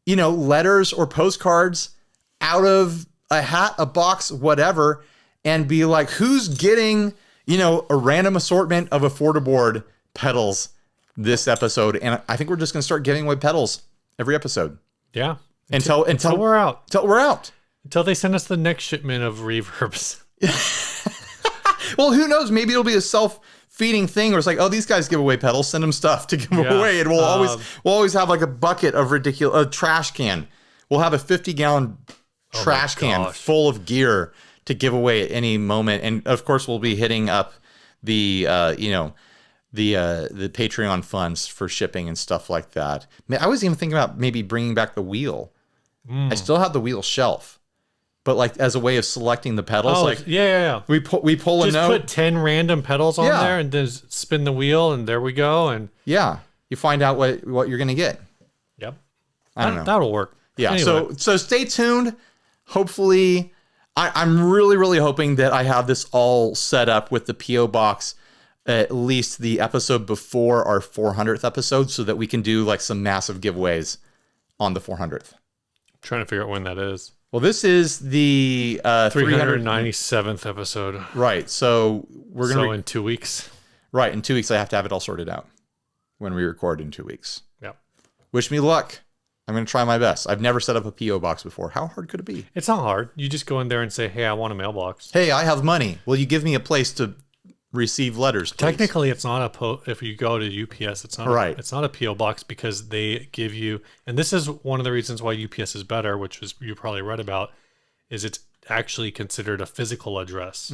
letters or postcards out of a hat, a box, whatever, and be like, who's getting, a random assortment of affordable pedals this episode. And I think we're just going to start giving away pedals every episode. Yeah. Until we're out. Until we're out. Until they send us the next shipment of reverbs. Well, who knows? Maybe it'll be a self-feeding thing, where it's like, oh, these guys give away pedals. Send them stuff to give away, and we'll always have like a bucket of a trash can. We'll have a 50-gallon trash can full of gear to give away at any moment, and of course, we'll be hitting up the Patreon funds for shipping and stuff like that. I was even thinking about maybe bringing back the wheel. I still have the wheel shelf. But like as a way of selecting the pedals, yeah. We pull a just note. Put 10 random pedals on there and then spin the wheel, and there we go. And yeah, you find out what you're gonna get. Yep, I don't know. That'll work. Yeah. Anyway. So stay tuned. Hopefully, I'm really really hoping that I have this all set up with the PO box at least the episode before our 400th episode, so that we can do like some massive giveaways on the 400th. Trying to figure out when that is. Well, this is the 397th episode. Right. So we're going to... in 2 weeks. Right. In 2 weeks, I have to have it all sorted out when we record in 2 weeks. Yep. Wish me luck. I'm going to try my best. I've never set up a P.O. box before. How hard could it be? It's not hard. You just go in there and say, hey, I want a mailbox. Hey, I have money. Will you give me a place to receive letters, please? Technically, it's not if you go to UPS, it's not right. It's not a PO box, because they give you, and this is one of the reasons why UPS is better, which is you probably read about, is it's actually considered a physical address.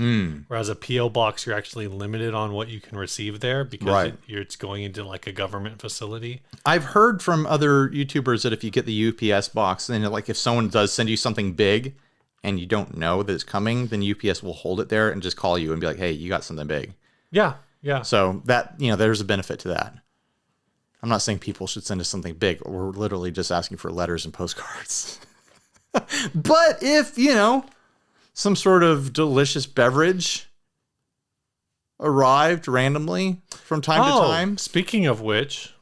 Whereas a PO box, you're actually limited on what you can receive there, because it's going into like a government facility. I've heard from other YouTubers that if you get the UPS box, then like if someone does send you something big and you don't know that it's coming, then UPS will hold it there and just call you and be like, hey, you got something big. Yeah, yeah. So that, there's a benefit to that. I'm not saying people should send us something big. We're literally just asking for letters and postcards. But if, some sort of delicious beverage arrived randomly from time to time. Speaking of which,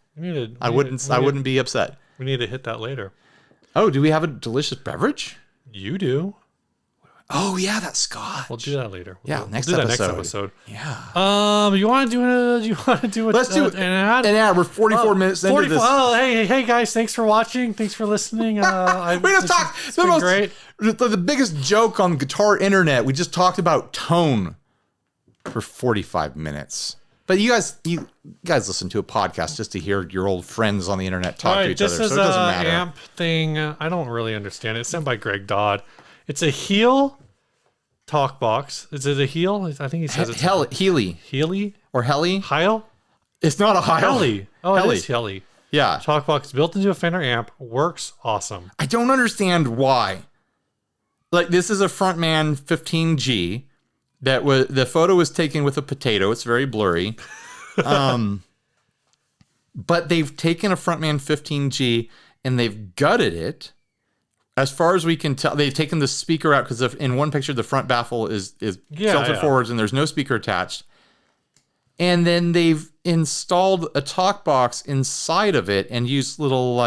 I wouldn't be upset. We need to hit that later. Oh, do we have a delicious beverage? You do. Oh yeah, that's Scotch. We'll do that later. Yeah, we'll do that next episode. Yeah. You want to do it? Let's do an ad. We're 44 minutes into this. Oh, hey guys! Thanks for watching. Thanks for listening. We just talked. The biggest joke on guitar internet. We just talked about tone for 45 minutes. But you guys listen to a podcast just to hear your old friends on the internet talk to each other, so it doesn't matter. This is an amp thing. I don't really understand it. It's sent by Greg Dodd. It's a heel talk box. Is it a heel? I think he says it's Healy. Healy? Or Heli? Heil? It's not a Heil. Heli. Oh, Heli. it is Heli. Yeah. Talk box built into a Fender amp. Works awesome. I don't understand why. Like, this is a Frontman 15G. The photo was taken with a potato. It's very blurry. But they've taken a Frontman 15G and they've gutted it. As far as we can tell, they've taken the speaker out, because in one picture the front baffle is tilted forwards and there's no speaker attached. And then they've installed a talk box inside of it and used little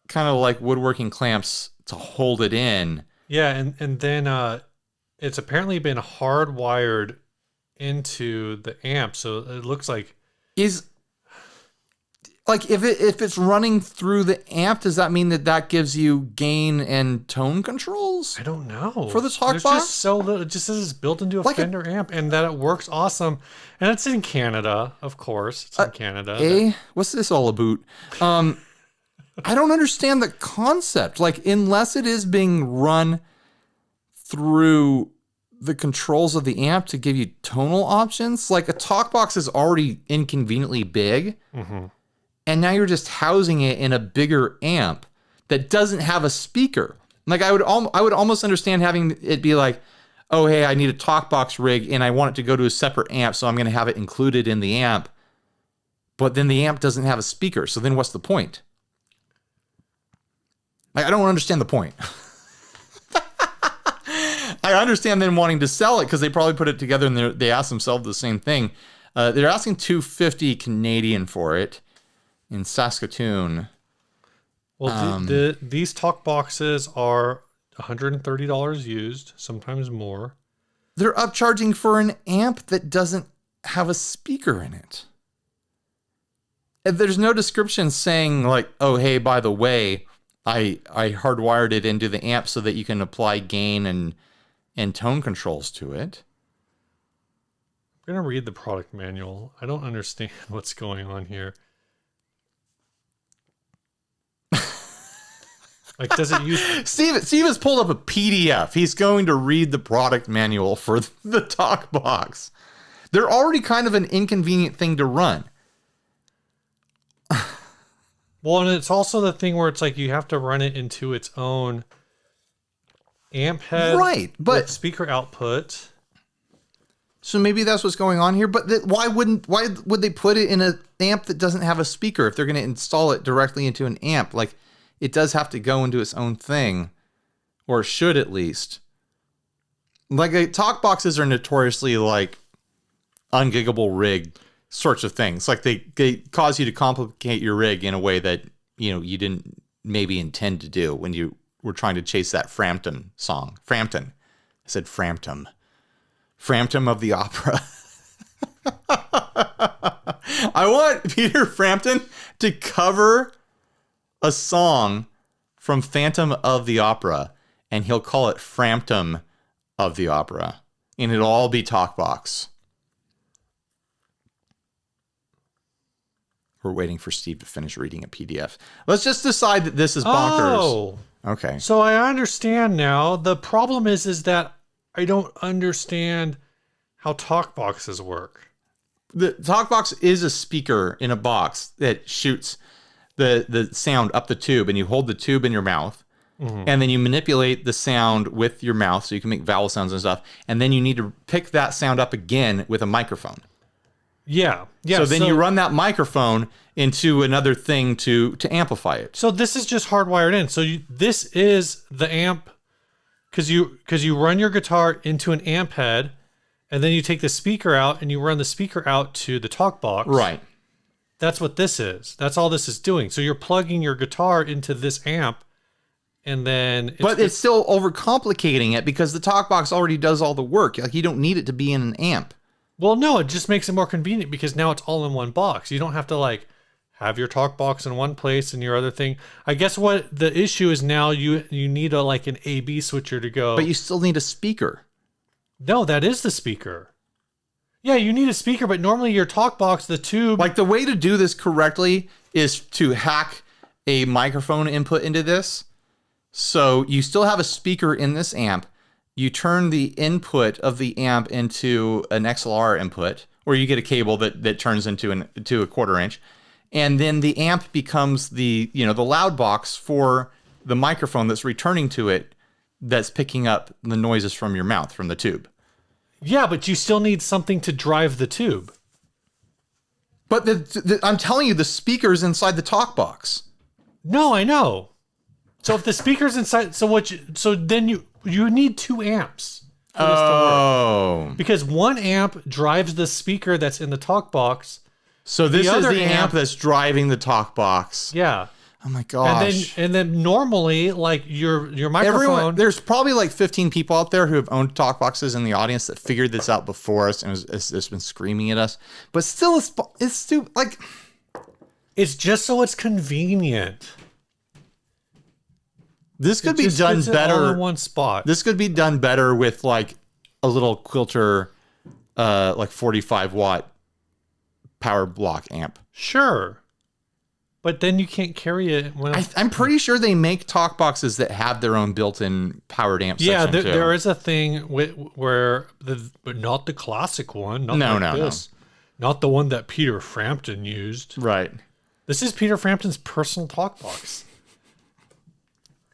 kind of like woodworking clamps to hold it in. Yeah, and then it's apparently been hardwired into the amp, so it looks like if it's running through the amp, does that mean that gives you gain and tone controls? I don't know. For the talk There's box? just so little. It just says it's built into a Fender amp, and that it works awesome. And it's in Canada, of course. It's in Canada. What's this all about? I don't understand the concept. Like, unless it is being run through the controls of the amp to give you tonal options. Like a talk box is already inconveniently big, and now you're just housing it in a bigger amp that doesn't have a speaker. Like I would almost understand having it be like, oh hey, I need a talk box rig and I want it to go to a separate amp, so I'm going to have it included in the amp. But then the amp doesn't have a speaker, so then what's the point? Like, I don't understand the point. I understand them wanting to sell it because they probably put it together and they asked themselves the same thing. They're asking $250 Canadian for it in Saskatoon. Well, these talk boxes are $130 used, sometimes more. They're upcharging for an amp that doesn't have a speaker in it. And there's no description saying like, oh, hey, by the way, I hardwired it into the amp so that you can apply gain and tone controls to it. I'm going to read the product manual. I don't understand what's going on here. Like, does it use... Steve has pulled up a PDF. He's going to read the product manual for the talk box. They're already kind of an inconvenient thing to run. Well, and it's also the thing where it's like you have to run it into its own amp head, right? But with speaker output. So maybe that's what's going on here. But why would they put it in an amp that doesn't have a speaker if they're going to install it directly into an amp? Like, it does have to go into its own thing, or should at least. Like, talk boxes are notoriously like ungiggable rig sorts of things. Like they cause you to complicate your rig in a way that, you know, you didn't maybe intend to do when you were trying to chase that Frampton song. Frampton. I said Frampton. Frampton of the Opera. I want Peter Frampton to cover a song from Phantom of the Opera, and he'll call it Frampton of the Opera, and it'll all be talkbox. We're waiting for Steve to finish reading a PDF. Let's just decide that this is bonkers. Oh, okay. So I understand now. The problem is that I don't understand how talk boxes work. The talkbox is a speaker in a box that shoots the sound up the tube, and you hold the tube in your mouth, and then you manipulate the sound with your mouth so you can make vowel sounds and stuff, and then you need to pick that sound up again with a microphone. Yeah. So then you run that microphone into another thing to amplify it. So this is just hardwired in. So this is the amp, because you run your guitar into an amp head, and then you take the speaker out and you run the speaker out to the talk box. Right. That's what this is. That's all this is doing. So you're plugging your guitar into this amp, and then it's still overcomplicating it because the talk box already does all the work. Like, you don't need it to be in an amp. Well, no, it just makes it more convenient because now it's all in one box. You don't have to like have your talk box in one place and your other thing. I guess what the issue is now, you need like an A/B switcher to go. But you still need a speaker. No, that is the speaker. Yeah, you need a speaker, but normally your talk box, the tube. Like, the way to do this correctly is to hack a microphone input into this. So you still have a speaker in this amp. You turn the input of the amp into an XLR input, or you get a cable that turns into a 1/4 inch. And then the amp becomes the loud box for the microphone that's returning to it, that's picking up the noises from your mouth, from the tube. Yeah, but you still need something to drive the tube. But I'm telling you, the speaker's inside the talk box. No, I know. So if the speaker's inside, so then you need 2 amps for this to work. Because one amp drives the speaker that's in the talk box. So this is the amp that's driving the talk box. Yeah. Oh my gosh. And then normally, like your microphone. There's probably like 15 people out there who have owned talk boxes in the audience that figured this out before us and has been screaming at us. But still, it's stupid. Like, it's just so it's convenient. This could be done better all in one spot. This could be done better with like a little Quilter, like 45 watt power block amp. Sure. But then you can't carry it. When I'm pretty sure they make talk boxes that have their own built-in powered amp yeah, section too. there is a thing but not the classic one. Not No, like no. this. Not the one that Peter Frampton used. Right. This is Peter Frampton's personal talk box.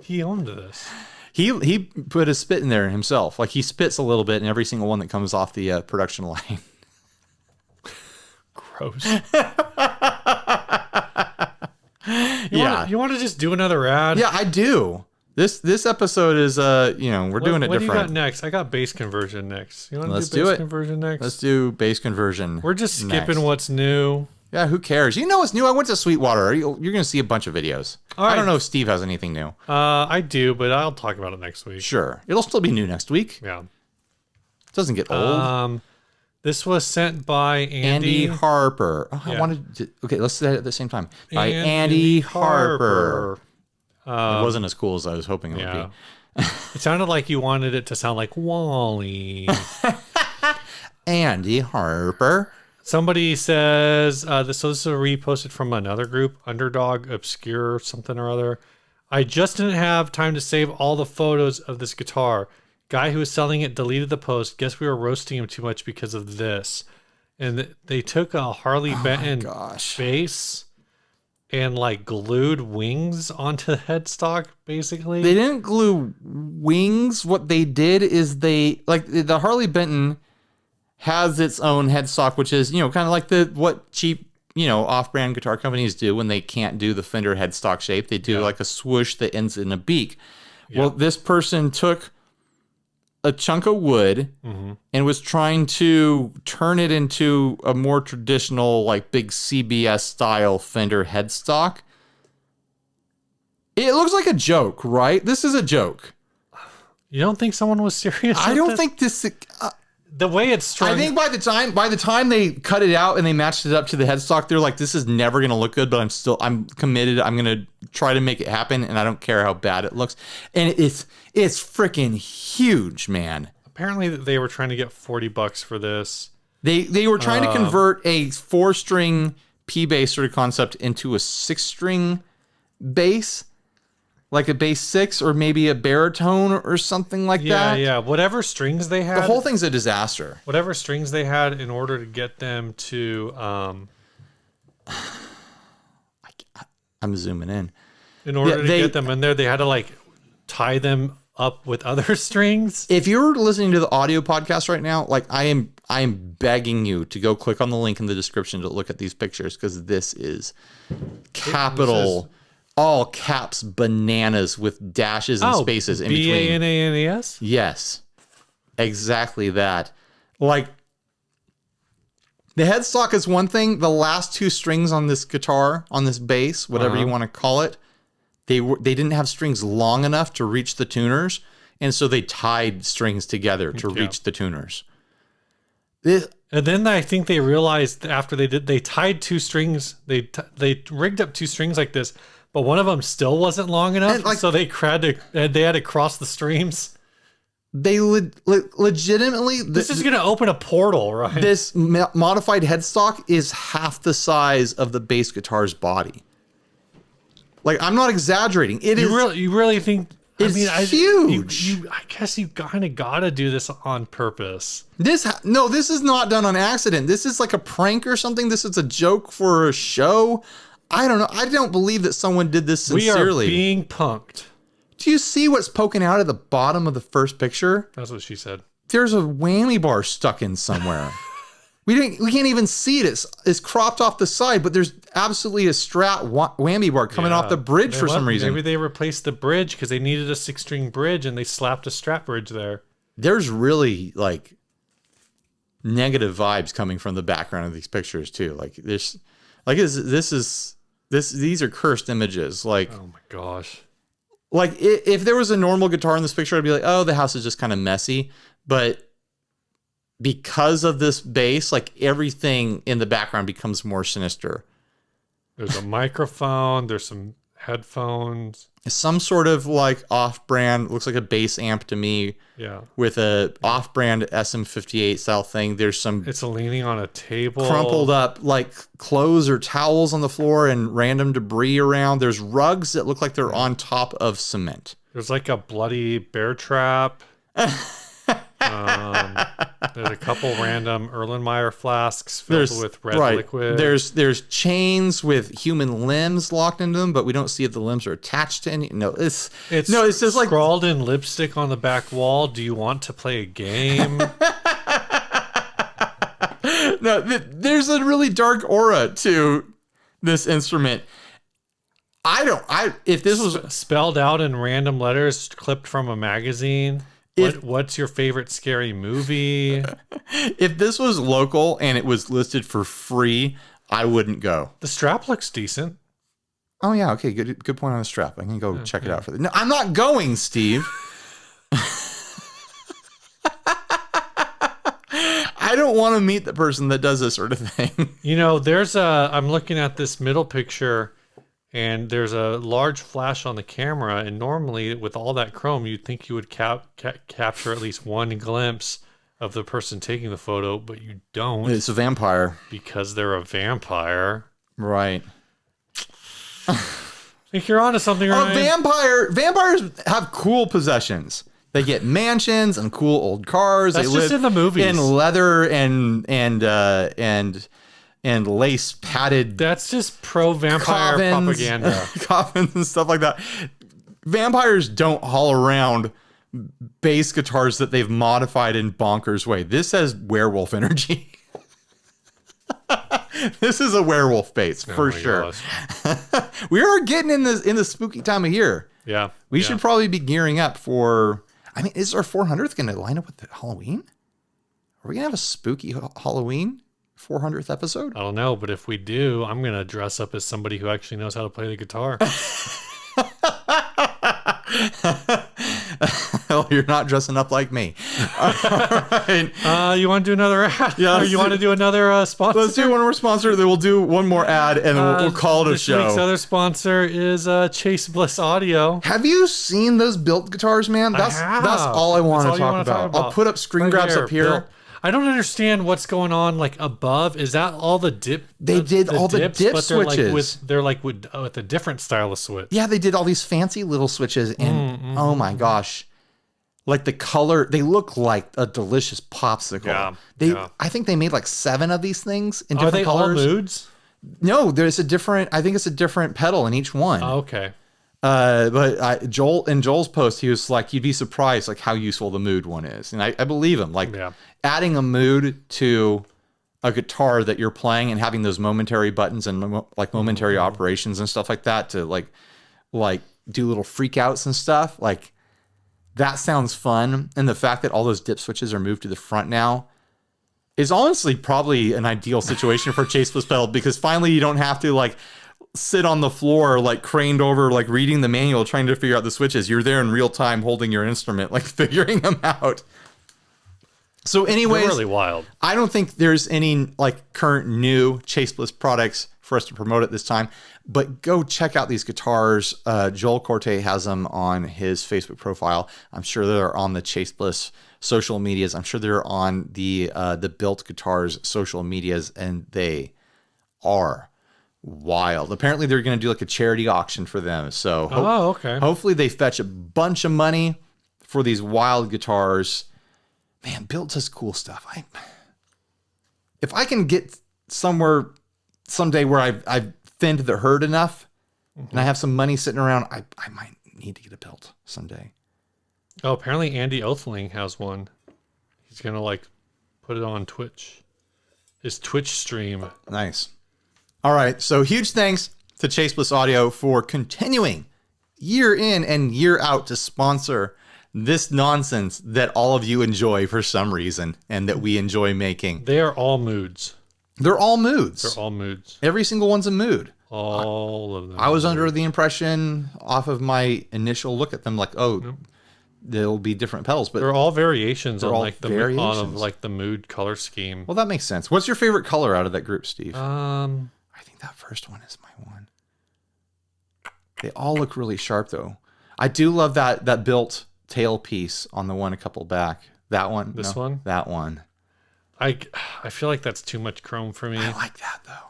He owned this. He put a spit in there himself. Like he spits a little bit in every single one that comes off the production line. Gross. Yeah. You want to just do another ad? Yeah, I do. This episode is we're doing it What do you got different. next? I got bass conversion next. You want to Let's do do bass it. conversion next? Let's do bass conversion. We're just skipping next. what's new. Yeah, who cares? You know what's new? I went to Sweetwater. You're going to see a bunch of videos. All I right. don't know if Steve has anything new. I do, but I'll talk about it next week. Sure. It'll still be new next week. Yeah. It doesn't get old. This was sent by Andy Andy Harper. Oh, I Yeah. wanted to. Okay, let's say it at the same time. By Andy Andy Harper. Harper. It wasn't as cool as I was hoping it would Yeah. be. It sounded like you wanted it to sound like Wally. Andy Harper. Somebody says, so this is a reposted from another group, Underdog Obscure something or other. I just didn't have time to save all the photos of this guitar. Guy who was selling it deleted the post. Guess we were roasting him too much because of this. And they took a Harley Benton Gosh. bass and like glued wings onto the headstock, basically. They didn't glue wings. What they did is the Harley Benton has its own headstock, which is, kind of like what cheap, off-brand guitar companies do when they can't do the Fender headstock shape. They do like a swoosh that ends in a beak. Yeah. Well, this person took a chunk of wood and was trying to turn it into a more traditional, like big CBS style Fender headstock. It looks like a joke, right? This is a joke. You don't think someone was serious? I with don't this? think this. The way it's strung. I think by the time they cut it out and they matched it up to the headstock, they're like, this is never gonna look good, but I'm committed. I'm gonna try to make it happen, and I don't care how bad it looks. And it's freaking huge, man. Apparently they were trying to get $40 for this. They were trying to convert a 4-string P bass sort of concept into a 6-string bass, like a bass 6 or maybe a baritone or something like that. Yeah. Whatever strings they had. The whole thing's a disaster. Whatever strings they had in order to get them to I'm zooming in. in order Yeah, to get them in there, they had to like tie them up with other strings. If you're listening to the audio podcast right now, like I am begging you to go click on the link in the description to look at these pictures, because this is capital, all caps bananas with dashes and spaces in between. BANANES? Yes, exactly that. Like, the headstock is one thing. The last 2 strings on this guitar, on this bass, whatever you want to call it, they didn't have strings long enough to reach the tuners, and so they tied strings together to reach the tuners. And then I think they realized after they tied 2 strings, they rigged up 2 strings like this, but one of them still wasn't long enough, And, like- so they had to cross the streams. They legitimately... This is going to open a portal, right? This modified headstock is half the size of the bass guitar's body. Like, I'm not exaggerating. It is... You really think? It's huge. I guess you kind of got to do this on purpose. This is not done on accident. This is like a prank or something. This is a joke for a show. I don't know. I don't believe that someone did this sincerely. We are being punked. Do you see what's poking out at the bottom of the first picture? That's what she said. There's a whammy bar stuck in somewhere. We can't even see it. It's cropped off the side, but there's absolutely a Strat whammy bar coming off the bridge for some reason. Maybe they replaced the bridge because they needed a 6-string bridge and they slapped a Strat bridge there. There's really like negative vibes coming from the background of these pictures too. Like these are cursed images. Like, Oh my gosh. like if there was a normal guitar in this picture, I'd be like, oh, the house is just kind of messy. But because of this bass, like everything in the background becomes more sinister. There's a microphone. There's some headphones. some sort of like off-brand, looks like a bass amp to me, Yeah. with a off-brand SM58 style thing. There's some It's leaning on a table. crumpled up like clothes or towels on the floor and random debris around. There's rugs that look like they're on top of cement. There's like a bloody bear trap. There's a couple random Erlenmeyer flasks filled with red liquid. There's chains with human limbs locked into them, but we don't see if the limbs are attached to any. No, it's just like scrawled in lipstick on the back wall. Do you want to play a game? no. There's a really dark aura to this instrument. If this was spelled out in random letters clipped from a magazine. What's your favorite scary movie? If this was local and it was listed for free, I wouldn't go. The strap looks decent. Oh yeah, okay, good point on the strap. I can go check it out for that. No, I'm not going, Steve. I don't want to meet the person that does this sort of thing. You know, I'm looking at this middle picture. And there's a large flash on the camera, and normally with all that chrome, you'd think you would capture at least one glimpse of the person taking the photo, but you don't. It's a vampire. Because they're a vampire. Right. I think you're onto something, right? Vampires have cool possessions. They get mansions and cool old cars. That's they just live in the movies. in leather and lace padded. That's just pro-vampire propaganda. Coffins and stuff like that. Vampires don't haul around bass guitars that they've modified in bonkers way. This has werewolf energy. This is a werewolf bass for sure. We are getting in the spooky time of year. Yeah. We should probably be gearing up for. I mean, is our 400th going to line up with the Halloween? Are we going to have a spooky Halloween 400th episode? I don't know, but if we do, I'm going to dress up as somebody who actually knows how to play the guitar. Well, you're not dressing up like me. All right. You want to do another ad? Yeah, or you want to do another sponsor? Let's do one more sponsor. Then we'll do one more ad, and then we'll call it a This week's show. other sponsor is Chase Bliss Audio. Have you seen those built guitars, man? That's all I want to talk about. I'll put up screen grabs up here. Bill. I don't understand what's going on like above. Is that all the dip? They did all the dip but switches. They're like with a different style of switch. Yeah, they did all these fancy little switches, and oh my gosh, like the color, they look like a delicious popsicle. Yeah, I think they made like 7 of these things in Are different they colors. all moods? No, there's a different. I think it's a different pedal in each one. Oh, okay. But Joel's post, he was like, you'd be surprised like how useful the mood one is, and I believe him. Like adding a mood to a guitar that you're playing and having those momentary buttons and like momentary operations and stuff like that to like do little freakouts and stuff. Like that sounds fun, and the fact that all those dip switches are moved to the front now is honestly probably an ideal situation for Chase Bliss pedal, because finally you don't have to like sit on the floor like craned over like reading the manual trying to figure out the switches. You're there in real time holding your instrument like figuring them out. So anyways, they're really wild. I don't think there's any like current new Chase Bliss products for us to promote at this time, but go check out these guitars. Joel Corte has them on his Facebook profile. I'm sure they're on the Chase Bliss social medias. I'm sure they're on the Built Guitars social medias, and they are wild. Apparently they're going to do like a charity auction for them. So okay. Hopefully they fetch a bunch of money for these wild guitars. Man, Built does cool stuff. If I can get somewhere someday where I've thinned the herd enough and I have some money sitting around, I might need to get a Built someday. Oh, apparently Andy Othling has one. He's going to like put it on Twitch. His Twitch stream. Nice. All right. So huge thanks to Chase Bliss Audio for continuing year in and year out to sponsor this nonsense that all of you enjoy for some reason and that we enjoy making. They are all moods. They're all moods. They're all moods. Every single one's a mood. All of them. I was under the impression off of my initial look at them like, there'll be different pedals, but they're all variations on all like the variations. the mood color scheme. Well, that makes sense. What's your favorite color out of that group, Steve? I I think that first one is my one. They all look really sharp though. I do love that built tail piece on the one a couple back. That one. This one? That one. I feel like that's too much chrome for me. I like that though.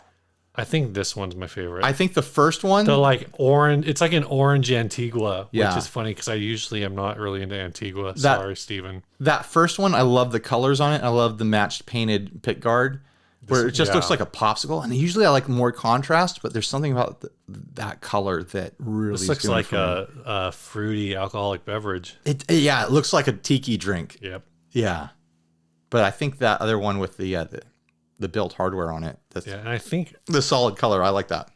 I think this one's my favorite. I think the first one. The like orange, it's like an orange Antigua, Yeah. which is funny because I usually am not really into Antigua. Sorry, Steven. That first one, I love the colors on it. I love the matched painted pit guard, where it just looks like a popsicle. And usually I like more contrast, but there's something about that color that really This looks like a fruity alcoholic beverage. It looks like a tiki drink. Yep. Yeah, but I think that other one with the built hardware on it, And I think the solid color, I like that.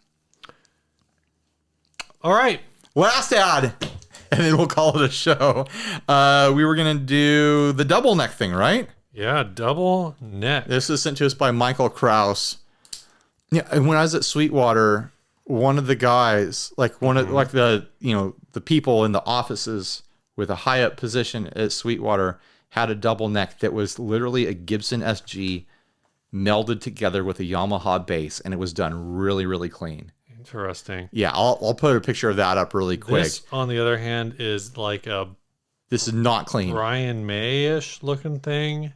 all right. Last ad, and then we'll call it a show. We were gonna do the double neck thing, right? Yeah, double neck. This is sent to us by Michael Kraus. Yeah, and when I was at Sweetwater, one of the guys, like the people in the offices with a high up position at Sweetwater, had a double neck that was literally a Gibson SG melded together with a Yamaha bass, and it was done really, really clean. Interesting. Yeah, I'll put a picture of that up really quick. This, on the other hand, is like a This is not clean. Brian May-ish looking thing.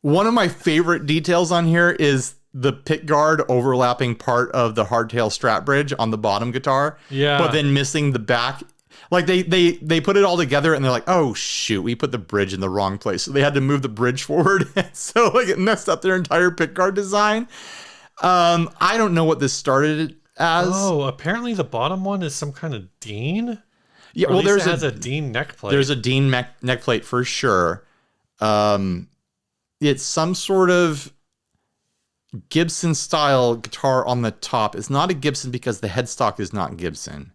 One of my favorite details on here is the pick guard overlapping part of the hardtail strap bridge on the bottom guitar. Yeah. But then missing the back. Like they put it all together and they're like, oh shoot, we put the bridge in the wrong place. So they had to move the bridge forward. So like it messed up their entire pick guard design. I don't know what this started as. Oh, apparently the bottom one is some kind of Dean. Yeah, Or well at least there's it has a Dean neck plate. There's a Dean neck plate for sure. It's some sort of Gibson style guitar on the top. It's not a Gibson because the headstock is not Gibson.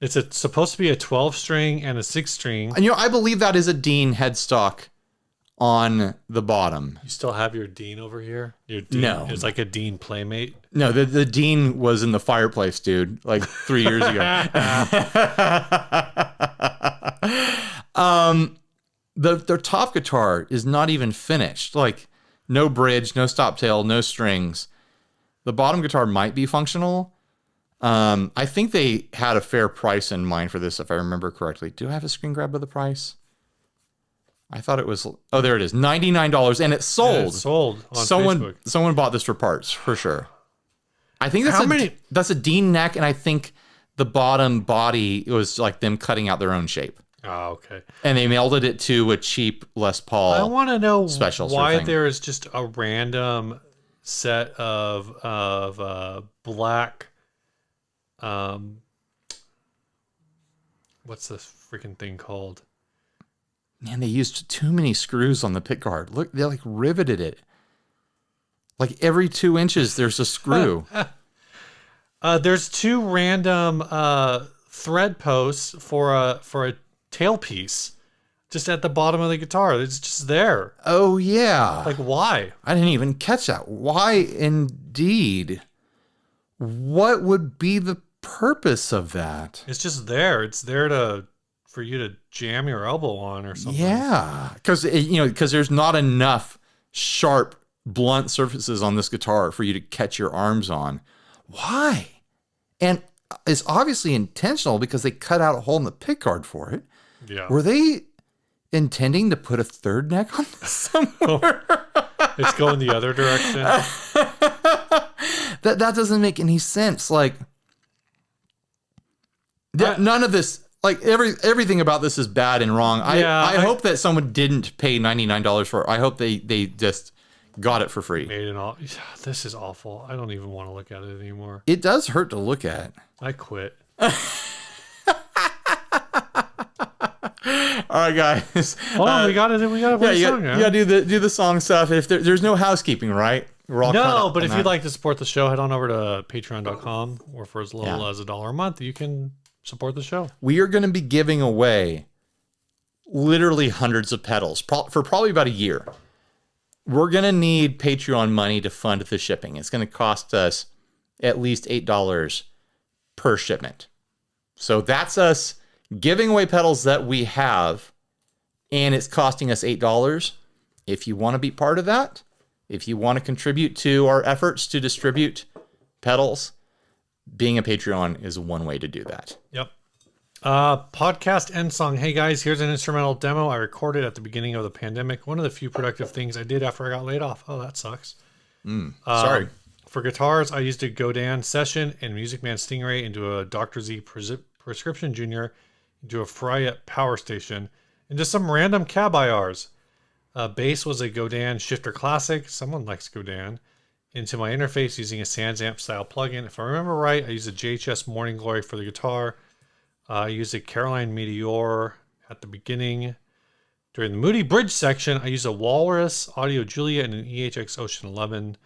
It's supposed to be a 12 string and a 6 string. And I believe that is a Dean headstock on the bottom. You still have your Dean over here? Your Dean, No. It's like a Dean Playmate. No, the Dean was in the fireplace, dude, like 3 years ago. The top guitar is not even finished. Like no bridge, no stop tail, no strings. The bottom guitar might be functional. I think they had a fair price in mind for this, if I remember correctly. Do I have a screen grab of the price? I thought it was. Oh, there it is, $99, and it's sold. Yeah, it's sold on Facebook. Someone bought this for parts for sure. I think How that's a Dean neck, and I think the bottom body was like them cutting out their own shape, Oh, okay. and they melded it to a cheap Les Paul. I want to know special sort of why thing. there is just a random set of black. What's this freaking thing called? Man, they used too many screws on the pick guard. Look, they like riveted it. Like every 2 inches, there's a screw. There's 2 random thread posts for a tailpiece, just at the bottom of the guitar. It's just there. Oh yeah. Like why? I didn't even catch that. Why indeed? What would be the purpose of that? It's just there. It's there for you to jam your elbow on or something. Yeah, because there's not enough sharp, blunt surfaces on this guitar for you to catch your arms on. Why? And it's obviously intentional because they cut out a hole in the pick guard for it. Yeah. Were they intending to put a third neck on this somewhere? It's going the other direction. That doesn't make any sense. Like, none of this. Like everything about this is bad and wrong. I hope that someone didn't pay $99 for it. I hope they just got it for free. Made it all. This is awful. I don't even want to look at it anymore. It does hurt to look at. I quit. All right, guys. Hold on, we gotta play You a song. gotta do the song stuff. If there's no housekeeping, right? We're all caught No, up but on if that. you'd like to support the show, head on over to patreon.com, or for as little as $1 a month, you can support the show. We are going to be giving away literally hundreds of pedals for probably about a year. We're going to need Patreon money to fund the shipping. It's going to cost us at least $8 per shipment. So that's us giving away pedals that we have, and it's costing us $8. If you want to be part of that, if you want to contribute to our efforts to distribute pedals, being a Patreon is one way to do that. Yep. Podcast end song. Hey guys, here's an instrumental demo I recorded at the beginning of the pandemic. One of the few productive things I did after I got laid off. Oh, that sucks. Sorry. For guitars, I used a Godin Session and Music Man Stingray into a Dr. Z Prescription Junior, into a Fryette Power Station, and just some random cab IRs. Bass was a Godin Shifter Classic. Someone likes Godin. Into my interface using a SansAmp style plugin. If I remember right, I used a JHS Morning Glory for the guitar. I used a Caroline Meteor at the beginning. During the Moody Bridge section, I used a Walrus Audio Julia and an EHX Ocean 11.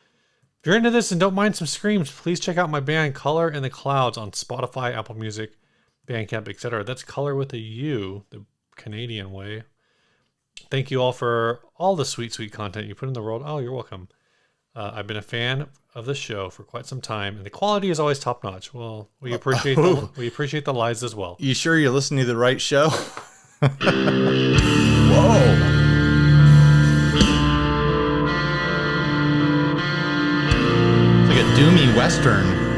If you're into this and don't mind some screams, please check out my band Color in the Clouds on Spotify, Apple Music, Bandcamp, etc. That's Color with a U, the Canadian way. Thank you all for all the sweet, sweet content you put in the world. Oh, you're welcome. I've been a fan of the show for quite some time, and the quality is always top notch. Well, we appreciate the lies as well. You sure you're listening to the right show? Whoa. It's like a doomy Western.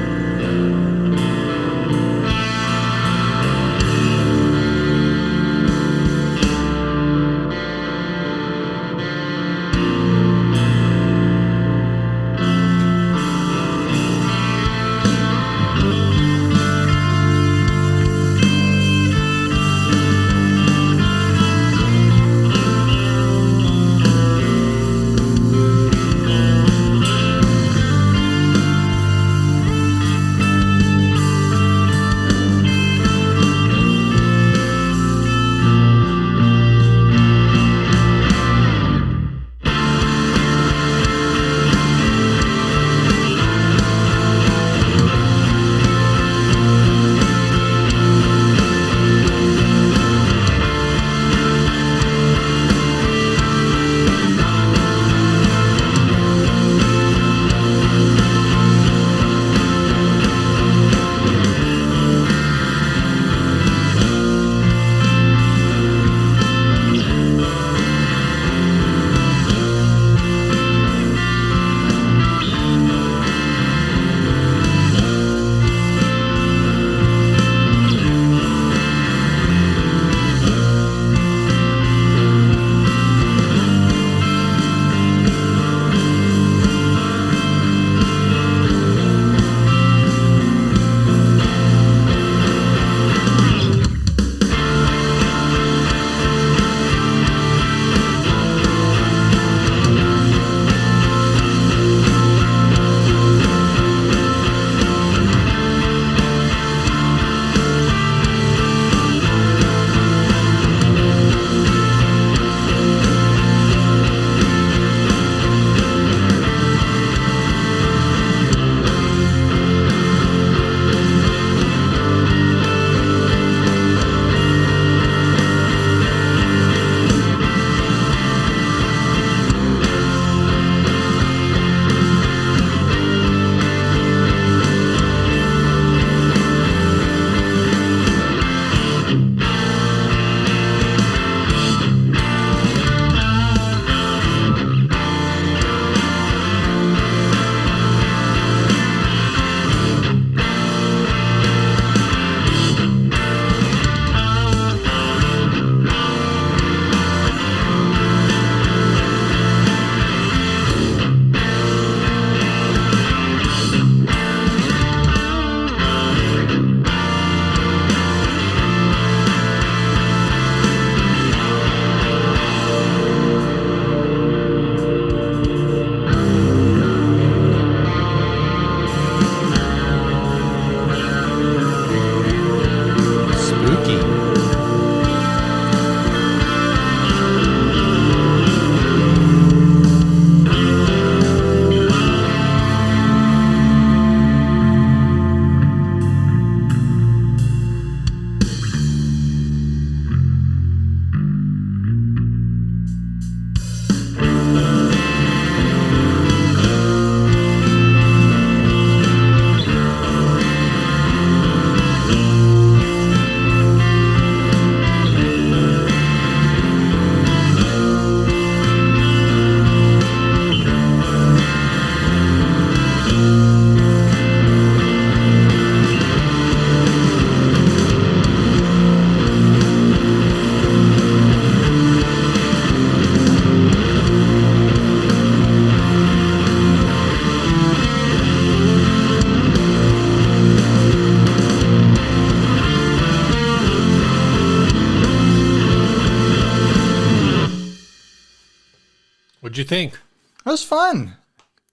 you think? It was fun.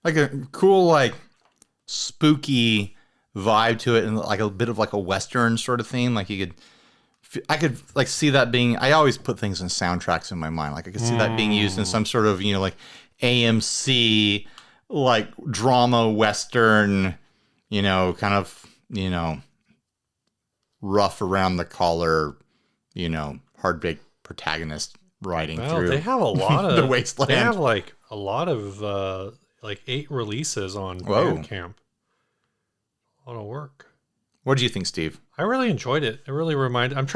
Like a cool, like spooky vibe to it, and like a bit of like a Western sort of theme. Like I could like see that being. I always put things in soundtracks in my mind. Like I could see that being used in some sort of like AMC like drama Western. Kind of rough around the collar. Hard baked protagonist riding Well, through. they have a lot of the wasteland. They have like a lot of like 8 releases on Bandcamp. A lot of work. What do you think, Steve? I really enjoyed it. It really reminded. I've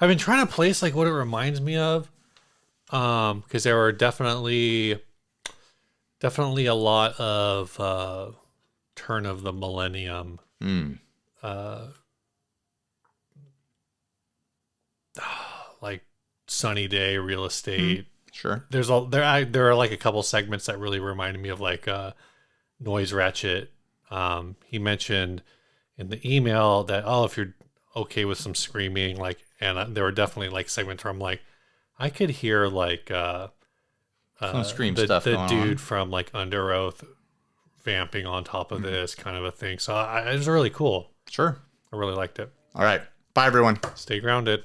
been trying to place like what it reminds me of, because there were definitely a lot of turn of the millennium. Like Sunny Day, Real Estate. Sure. There are like a couple segments that really reminded me of like Noise Ratchet. He mentioned in the email that if you're okay with some screaming, like, and there were definitely like segments where I'm like, I could hear like some scream the stuff. the dude on. from like Under Oath vamping on top of this kind of a thing. So it was really cool. Sure. I really liked it. All right. Bye, everyone. Stay grounded.